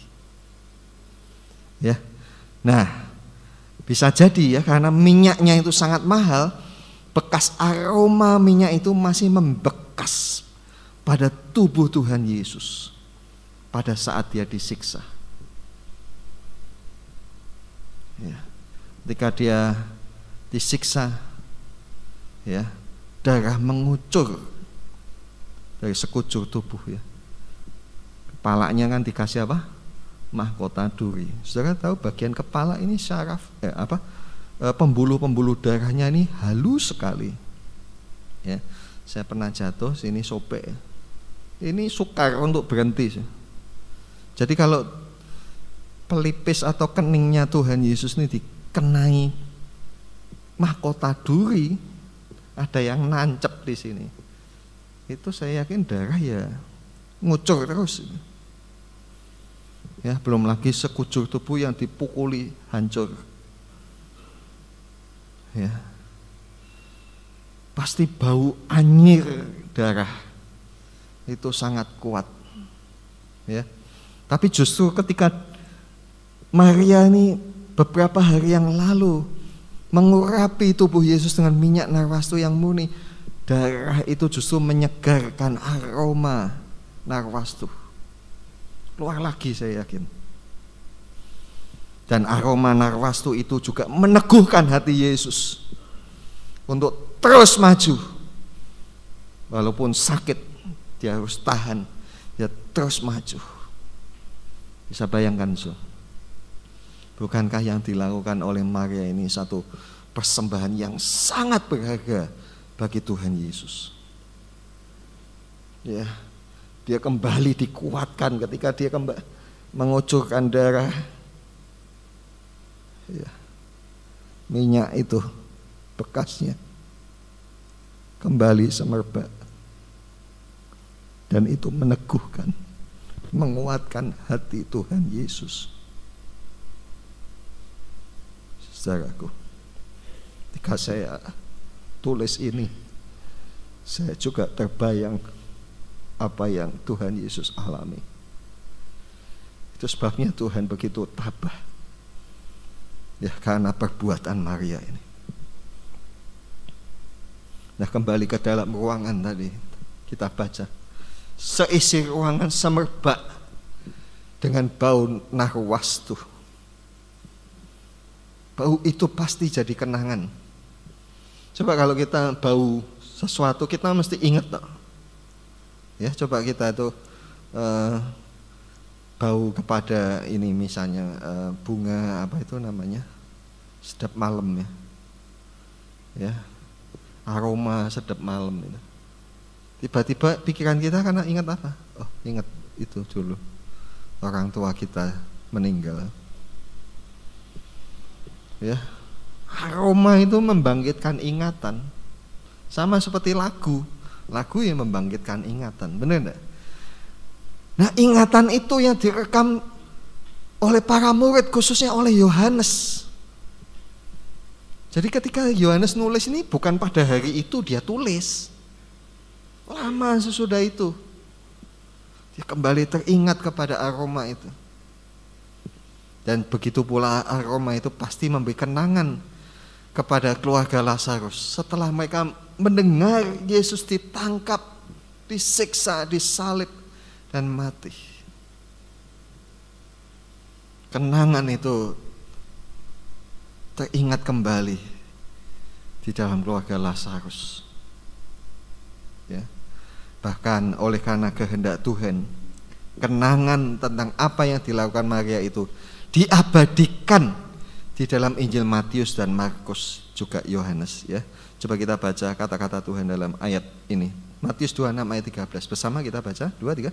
Speaker 1: Ya. Nah, bisa jadi ya, karena minyaknya itu sangat mahal, bekas aroma minyak itu masih membekas pada tubuh Tuhan Yesus pada saat dia disiksa. Ya. Ketika dia disiksa, ya, darah mengucur dari sekujur tubuh, ya. Kepalanya kan dikasih apa? Mahkota duri. Saudara tahu bagian kepala ini syaraf, pembuluh-pembuluh darahnya ini halus sekali. Ya, saya pernah jatuh sini sobek. Ini sukar untuk berhenti. Jadi kalau pelipis atau keningnya Tuhan Yesus ini dikenai mahkota duri, ada yang nancep di sini. Itu saya yakin darah ya ngucur terus. Ya, belum lagi sekujur tubuh yang dipukuli hancur. Ya, pasti bau anyir darah itu sangat kuat. Ya, tapi justru ketika Maria ini beberapa hari yang lalu mengurapi tubuh Yesus dengan minyak narwastu yang murni, darah itu justru menyegarkan aroma narwastu. Keluar lagi saya yakin. Dan aroma narwastu itu juga meneguhkan hati Yesus untuk terus maju. Walaupun sakit, dia harus tahan, dia terus maju. Bisa bayangkan, so? Bukankah yang dilakukan oleh Maria ini satu persembahan yang sangat berharga bagi Tuhan Yesus? Ya, dia kembali dikuatkan ketika dia mengucurkan darah. Ya, minyak itu bekasnya kembali semerbak, dan itu meneguhkan, menguatkan hati Tuhan Yesus. Saudaraku, ketika saya tulis ini, saya juga terbayang apa yang Tuhan Yesus alami. Itu sebabnya Tuhan begitu tabah, ya, karena perbuatan Maria ini. Nah, kembali ke dalam ruangan tadi kita baca, seisi ruangan semerbak dengan bau narwastu. Bau itu pasti jadi kenangan. Coba kalau kita bau sesuatu, kita mesti ingat, tak? Ya, coba kita itu bau kepada ini misalnya bunga apa itu namanya, sedap malam, ya. Ya, aroma sedap malam itu. Tiba-tiba pikiran kita karena ingat apa? Oh, ingat itu dulu orang tua kita meninggal. Ya, aroma itu membangkitkan ingatan. Sama seperti lagu yang membangkitkan ingatan, benar enggak? Nah, ingatan itu yang direkam oleh para murid, khususnya oleh Yohanes. Jadi ketika Yohanes nulis ini bukan pada hari itu dia tulis, lama sesudah itu dia kembali teringat kepada aroma itu. Dan begitu pula aroma itu pasti memberi kenangan kepada keluarga Lazarus setelah mereka mendengar Yesus ditangkap, disiksa, disalib dan mati. Kenangan itu teringat kembali di dalam keluarga Lazarus. Ya. Bahkan oleh karena kehendak Tuhan, kenangan tentang apa yang dilakukan Maria itu diabadikan di dalam Injil Matius dan Markus, juga Yohanes, ya. Coba kita baca kata-kata Tuhan dalam ayat ini. Matius 26 ayat 13. Bersama kita baca 2, 3.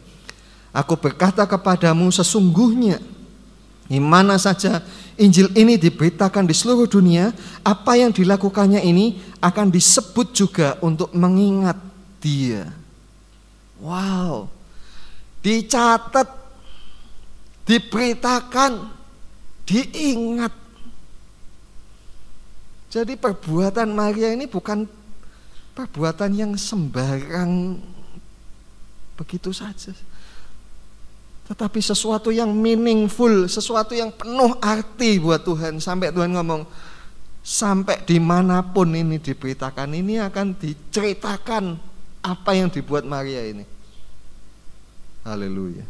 Speaker 1: Aku berkata kepadamu, sesungguhnya di mana saja Injil ini diberitakan di seluruh dunia, apa yang dilakukannya ini akan disebut juga untuk mengingat dia. Wow. Dicatat, diberitakan, diingat. Jadi perbuatan Maria ini bukan perbuatan yang sembarang begitu saja, tetapi sesuatu yang meaningful, sesuatu yang penuh arti buat Tuhan. Sampai Tuhan ngomong, sampai dimanapun ini diberitakan, ini akan diceritakan apa yang dibuat Maria ini. Haleluya.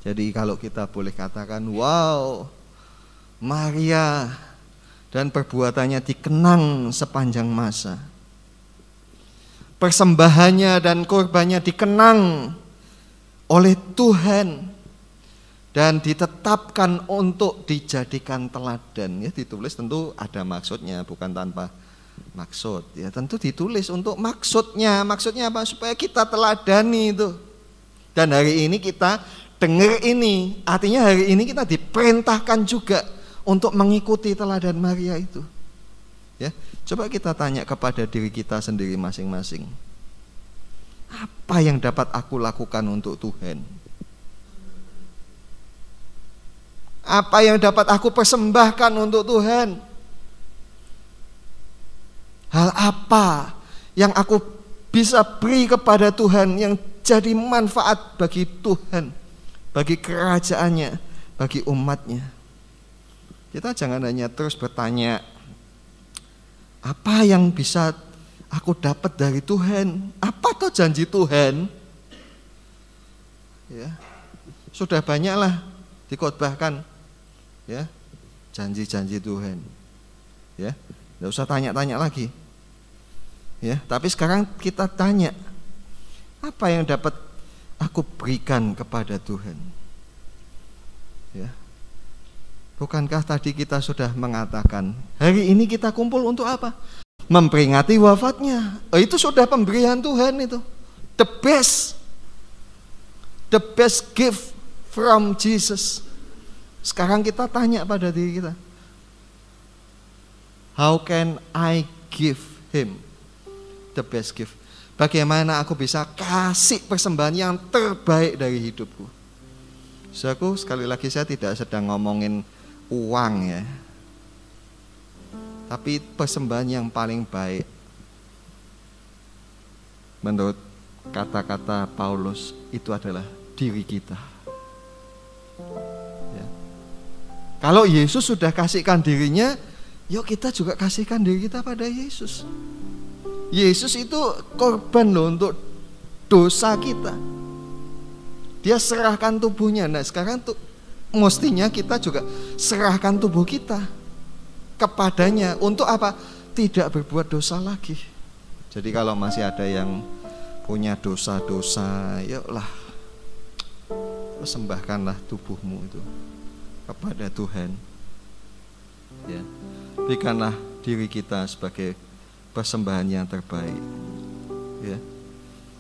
Speaker 1: Jadi kalau kita boleh katakan, wow, Maria dan perbuatannya dikenang sepanjang masa. Persembahannya dan korbannya dikenang oleh Tuhan dan ditetapkan untuk dijadikan teladan. Ya, ditulis tentu ada maksudnya, bukan tanpa maksud. Ya, tentu ditulis untuk maksudnya. Maksudnya apa? Supaya kita teladani itu. Dan hari ini kita dengar ini, artinya hari ini kita diperintahkan juga untuk mengikuti teladan Maria itu. Ya, coba kita tanya kepada diri kita sendiri masing-masing. Apa yang dapat aku lakukan untuk Tuhan? Apa yang dapat aku persembahkan untuk Tuhan? Hal apa yang aku bisa beri kepada Tuhan yang jadi manfaat bagi Tuhan, bagi kerajaannya, bagi umatnya? Kita jangan hanya terus bertanya, apa yang bisa aku dapat dari Tuhan? Apa tuh janji Tuhan? Ya, sudah banyaklah dikhotbahkan, ya, janji-janji Tuhan. Ya, tidak usah tanya-tanya lagi. Ya, tapi sekarang kita tanya, apa yang dapat aku berikan kepada Tuhan? Ya. Bukankah tadi kita sudah mengatakan, hari ini kita kumpul untuk apa? Memperingati wafatnya. Itu sudah pemberian Tuhan itu. The best gift from Jesus. Sekarang kita tanya pada diri kita, how can I give him the best gift? Bagaimana aku bisa kasih persembahan yang terbaik dari hidupku? Saudaraku, sekali lagi saya tidak sedang ngomongin uang ya, tapi persembahan yang paling baik menurut kata-kata Paulus itu adalah diri kita ya. Kalau Yesus sudah kasihkan dirinya, yuk kita juga kasihkan diri kita pada Yesus. Yesus itu korban loh untuk dosa kita. Dia serahkan tubuhnya. Nah sekarang tuh mestinya kita juga serahkan tubuh kita kepadanya. Untuk apa? Tidak berbuat dosa lagi. Jadi kalau masih ada yang punya dosa-dosa, yuklah persembahkanlah tubuhmu itu kepada Tuhan. Ya, berikanlah diri kita sebagai persembahan yang terbaik. Ya.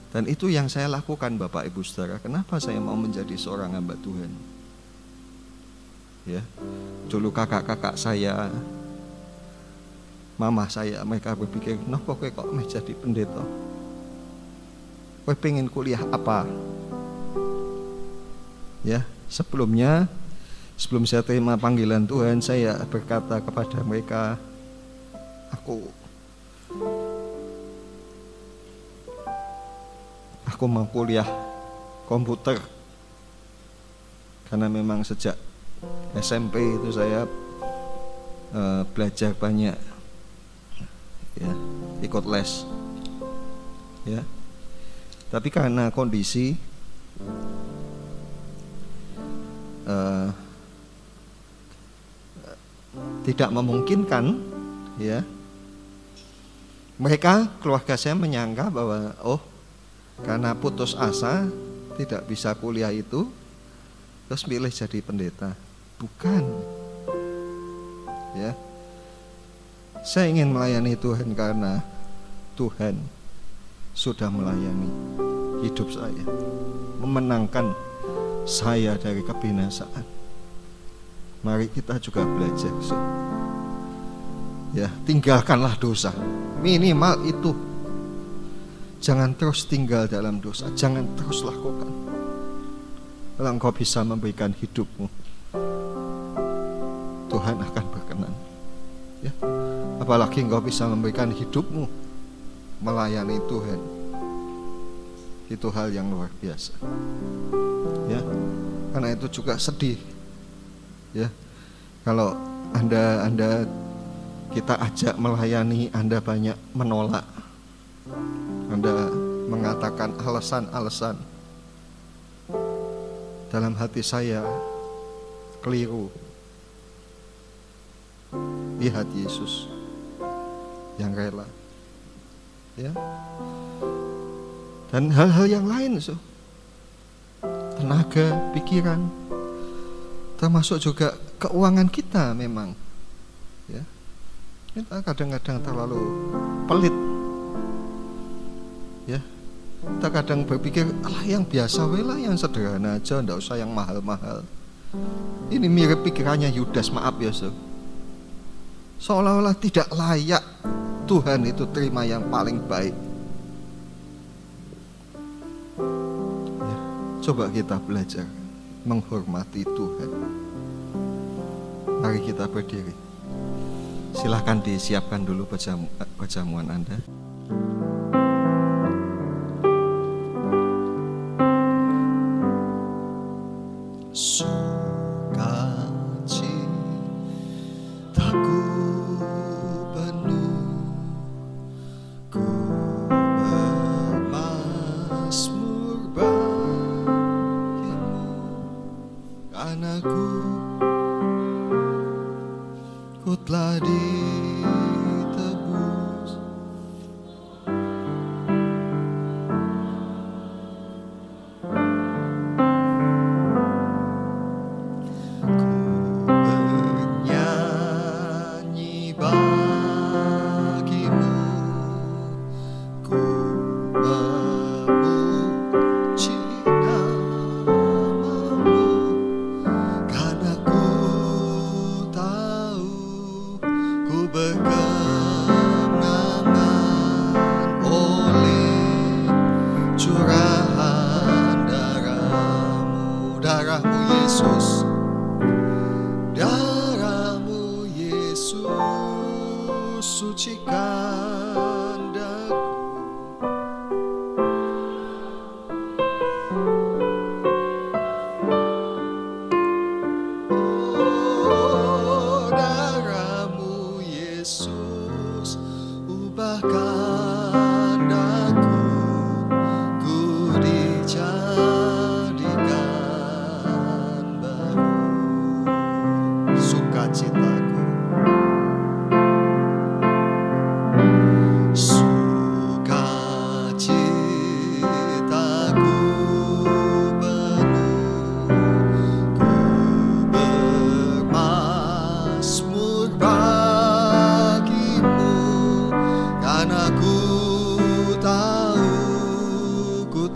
Speaker 1: Dan itu yang saya lakukan Bapak Ibu Saudara. Kenapa saya mau menjadi seorang hamba Tuhan? Ya. Dulu kakak-kakak saya, mama saya, mereka berpikir, "Napa kowe kok menjadi pendeta? Kowe pengen kuliah apa?" Ya, sebelum saya terima panggilan Tuhan, saya berkata kepada mereka, aku mau kuliah komputer. Karena memang sejak SMP itu saya belajar banyak, ya, ikut les, ya. Tapi karena kondisi tidak memungkinkan, ya, keluarga saya menyangka bahwa karena putus asa tidak bisa kuliah itu, terus milih jadi pendeta. Bukan, ya. Saya ingin melayani Tuhan karena Tuhan sudah melayani hidup saya, memenangkan saya dari kebinasaan. Mari kita juga belajar, ya, tinggalkanlah dosa, minimal itu. Jangan terus tinggal dalam dosa, jangan terus lakukan. Kalau engkau bisa memberikan hidupmu, Tuhan akan berkenan, ya. Apalagi engkau bisa memberikan hidupmu melayani Tuhan, itu hal yang luar biasa, ya. Karena itu juga sedih, ya, kalau Anda kita ajak melayani, Anda banyak menolak, Anda mengatakan alasan-alasan. Dalam hati saya keliru. Lihat Yesus yang rela, ya. Dan hal-hal yang lain, tenaga, pikiran, termasuk juga keuangan kita memang, ya. Kita kadang-kadang terlalu pelit, ya. Kita kadang berpikir, yang biasa lah, yang sederhana aja, enggak usah yang mahal-mahal. Ini mirip pikirannya Yudas, maaf ya, seolah-olah tidak layak Tuhan itu terima yang paling baik, ya. Coba kita belajar menghormati Tuhan. Mari kita berdiri. Silahkan disiapkan dulu perjamuan Anda.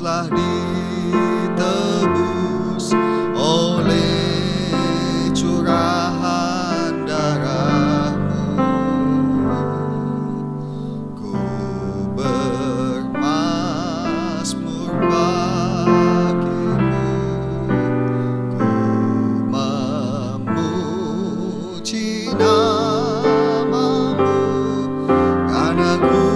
Speaker 1: telah ditebus oleh curahan darah-Mu. Ku bermazmur bagi-Mu, ku memuji nama-Mu, karena ku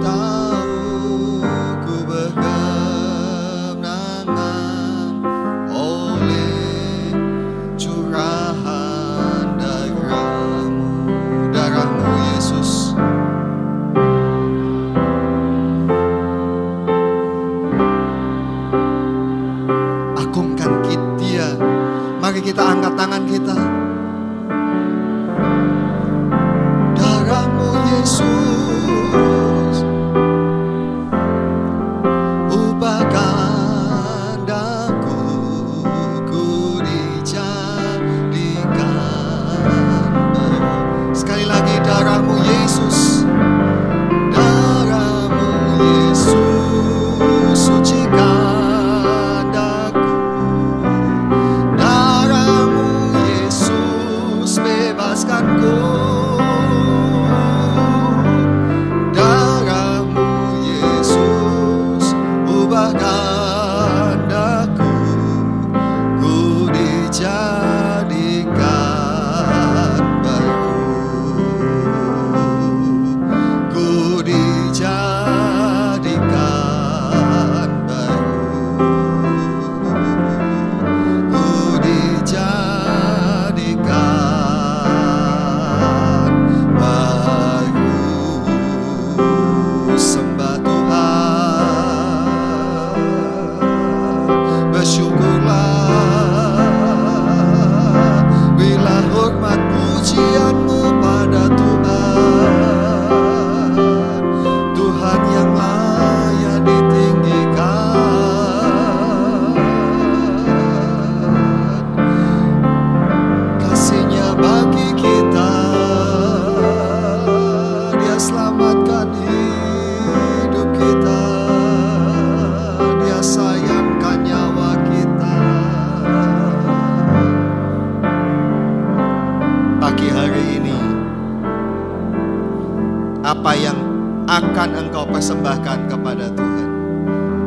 Speaker 1: tahu ku berkemenangan oleh curahan darah-Mu. Darah-Mu Yesus. Agungkan Dia. Mari kita angkat tangan kita. Darah-Mu Yesus, ubahkan daku, ku dijadikan baru. Sekali lagi, darah-Mu Yesus, darah-Mu Yesus, sucikan daku, darah-Mu Yesus, bebaskanku, darah-Mu Yesus, ubahkan daku, ku dijadikan baru, ku dijadikan baru, ku dijadikan baru. Sembah Tuhan, bersyukurlah, berilah hormat pujian-Mu pada Tuhan, Tuhan yang layak ditinggikan. Kasih-Nya bagi kita, Dia selamatkan hidup kita, Dia sayangkan nyawa kita. Pagi hari ini, apa yang akan engkau persembahkan kepada Tuhan?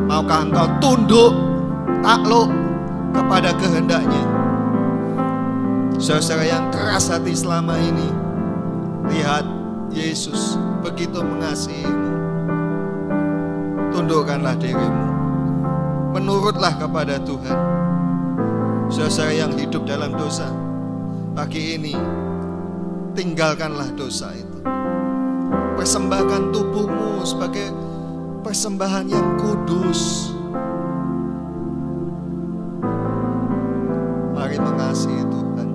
Speaker 1: Maukah engkau tunduk, takluk kepada kehendak-Nya? Saudara yang keras hati selama ini, lihat Yesus begitu mengasihimu. Tundukkanlah dirimu, menurutlah kepada Tuhan. Saudara yang hidup dalam dosa, pagi ini tinggalkanlah dosa itu. Persembahkan tubuhmu sebagai persembahan yang kudus. Mari mengasihi Tuhan.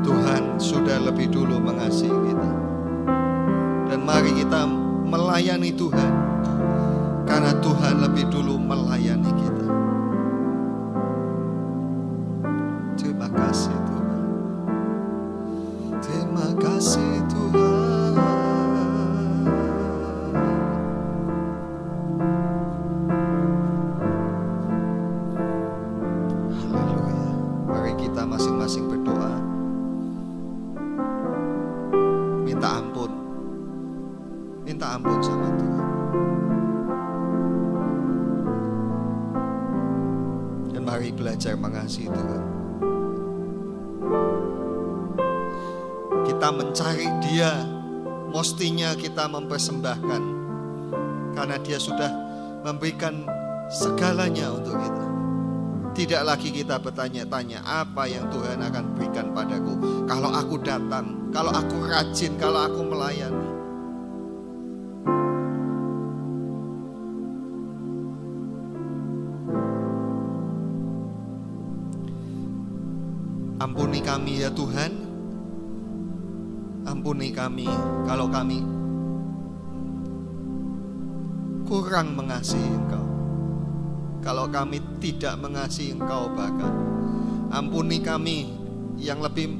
Speaker 1: Tuhan sudah lebih dulu mengasihi kita. Dan mari kita melayani Tuhan, karena Tuhan lebih dulu melayani kita. Terima kasih Tuhan. Terima kasih Tuhan. Haleluya. Mari kita masing-masing berdoa. Minta ampun. Minta ampun sama Tuhan. Dan mari belajar mengasihi Tuhan. Kita mencari Dia, mestinya kita mempersembahkan, karena Dia sudah memberikan segalanya untuk kita. Tidak lagi kita bertanya-tanya apa yang Tuhan akan berikan padaku kalau aku datang, kalau aku rajin, kalau aku melayani. Ampuni kami ya Tuhan, ampuni kami kalau kami kurang mengasihi Engkau, kalau kami tidak mengasihi Engkau bahkan. Ampuni kami yang lebih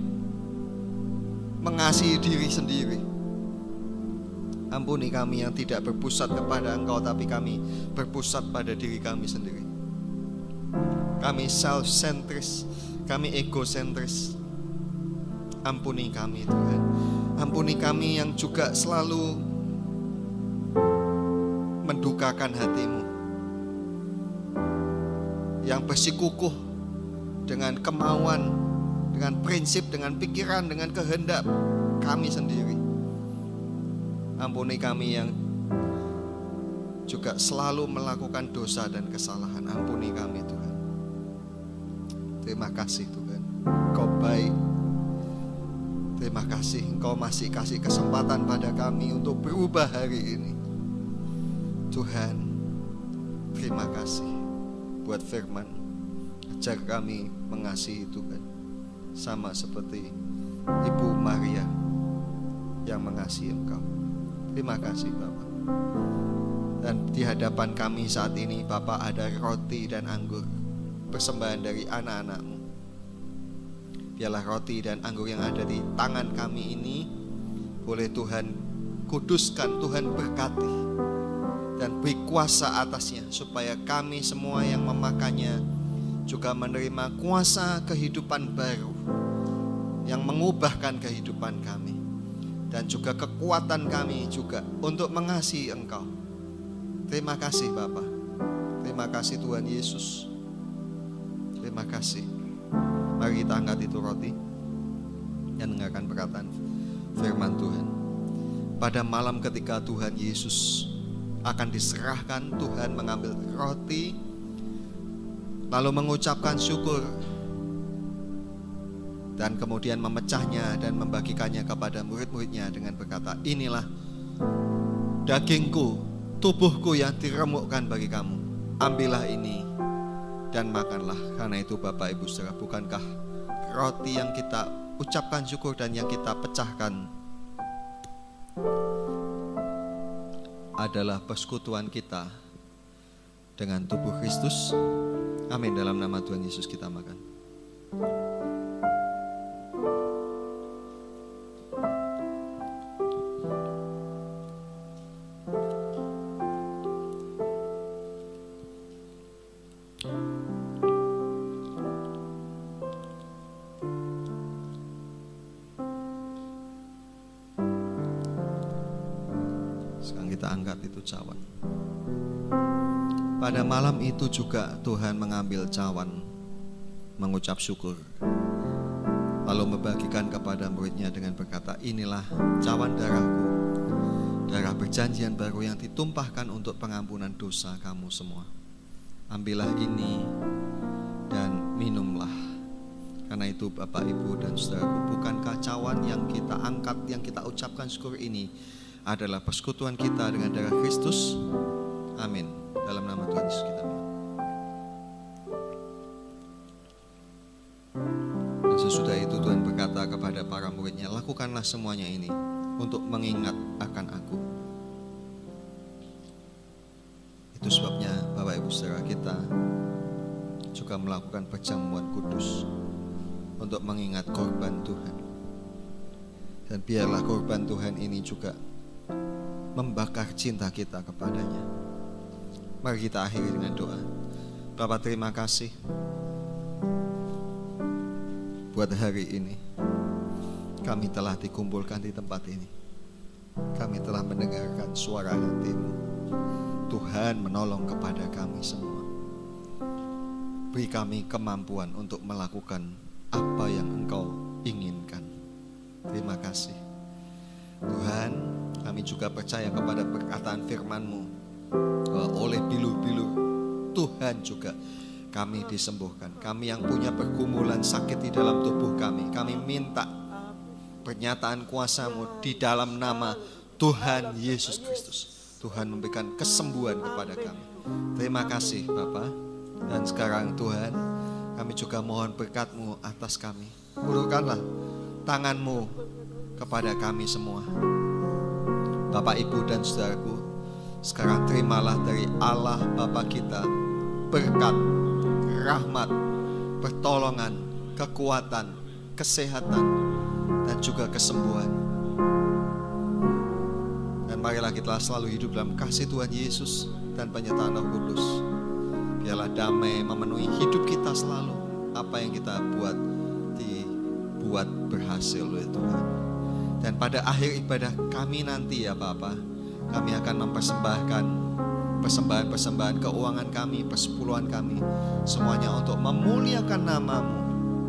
Speaker 1: mengasihi diri sendiri. Ampuni kami yang tidak berpusat kepada Engkau, tapi kami berpusat pada diri kami sendiri. Kami self-centris, kami egosentris. Ampuni kami Tuhan. Ampuni kami yang juga selalu mendukakan hati-Mu, yang bersikukuh dengan kemauan, dengan prinsip, dengan pikiran, dengan kehendak kami sendiri. Ampuni kami yang juga selalu melakukan dosa dan kesalahan. Ampuni kami Tuhan. Terima kasih Tuhan, Engkau baik. Terima kasih Engkau masih kasih kesempatan pada kami untuk berubah hari ini. Tuhan, terima kasih buat firman. Ajar kami mengasihi Tuhan, sama seperti Ibu Maria yang mengasihi Engkau. Terima kasih Bapak. Dan di hadapan kami saat ini Bapak ada roti dan anggur, persembahan dari anak-anak-Mu. Biarlah roti dan anggur yang ada di tangan kami ini boleh Tuhan kuduskan, Tuhan berkati dan beri kuasa atasnya, supaya kami semua yang memakannya juga menerima kuasa kehidupan baru yang mengubahkan kehidupan kami, dan juga kekuatan kami juga untuk mengasihi Engkau. Terima kasih Bapa. Terima kasih Tuhan Yesus. Terima kasih. Mari kita angkat itu roti dan dengarkan perkataan firman Tuhan. Pada malam ketika Tuhan Yesus akan diserahkan, Tuhan mengambil roti lalu mengucapkan syukur dan kemudian memecahnya dan membagikannya kepada murid-muridnya dengan berkata, inilah dagingku, tubuhku yang diremukkan bagi kamu. Ambillah ini dan makanlah. Karena itu Bapak Ibu Saudara, bukankah roti yang kita ucapkan syukur dan yang kita pecahkan adalah persekutuan kita dengan tubuh Kristus? Amin. Dalam nama Tuhan Yesus kita makan. Sekarang kita angkat itu cawan. Pada malam itu juga Tuhan mengambil cawan, mengucap syukur, lalu membagikan kepada muridnya dengan berkata, inilah cawan darahku, darah perjanjian baru yang ditumpahkan untuk pengampunan dosa kamu semua. Ambillah ini dan minumlah. Karena itu Bapak, Ibu, dan Saudaraku, bukankah cawan yang kita angkat, yang kita ucapkan syukur ini adalah persekutuan kita dengan darah Kristus? Amin. Dalam nama Tuhan Yesus kita minum. Dan sesudah itu Tuhan berkata kepada para muridnya, lakukanlah semuanya ini untuk mengingat akan aku. Itu sebabnya Bapak Ibu Saudara, kita juga melakukan perjamuan kudus untuk mengingat korban Tuhan. Dan biarlah korban Tuhan ini juga membakar cinta kita kepadanya. Mari kita akhiri dengan doa. Bapa, terima kasih buat hari ini. Kami telah dikumpulkan di tempat ini. Kami telah mendengarkan suara hati-Mu. Tuhan menolong kepada kami semua. Beri kami kemampuan untuk melakukan apa yang Engkau inginkan. Terima kasih Tuhan. Kami juga percaya kepada perkataan firman-Mu, bahwa oleh bilur-bilur Tuhan juga kami disembuhkan. Kami yang punya pergumulan sakit di dalam tubuh kami, kami minta pernyataan kuasa-Mu di dalam nama Tuhan Yesus Kristus. Tuhan memberikan kesembuhan kepada kami. Terima kasih Bapa. Dan sekarang Tuhan, kami juga mohon berkat-Mu atas kami. Ulurkanlah tangan-Mu kepada kami semua. Bapak, Ibu, dan Saudaraku, sekarang terimalah dari Allah Bapa kita berkat, rahmat, pertolongan, kekuatan, kesehatan, dan juga kesembuhan. Dan marilah kita selalu hidup dalam kasih Tuhan Yesus dan penyertaan Roh Kudus. Biarlah damai memenuhi hidup kita selalu. Apa yang kita buat dibuat berhasil oleh Tuhan. Dan pada akhir ibadah kami nanti ya Bapa, kami akan mempersembahkan persembahan-persembahan keuangan kami, persepuluhan kami, semuanya untuk memuliakan nama-Mu.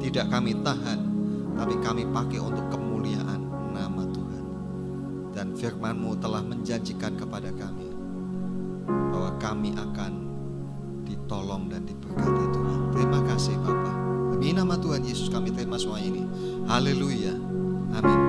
Speaker 1: Tidak kami tahan, tapi kami pakai untuk kemuliaan nama Tuhan. Dan firman-Mu telah menjanjikan kepada kami bahwa kami akan ditolong dan diberkati Tuhan. Terima kasih Bapa. Demi nama Tuhan Yesus kami terima semua ini. Haleluya. Amin.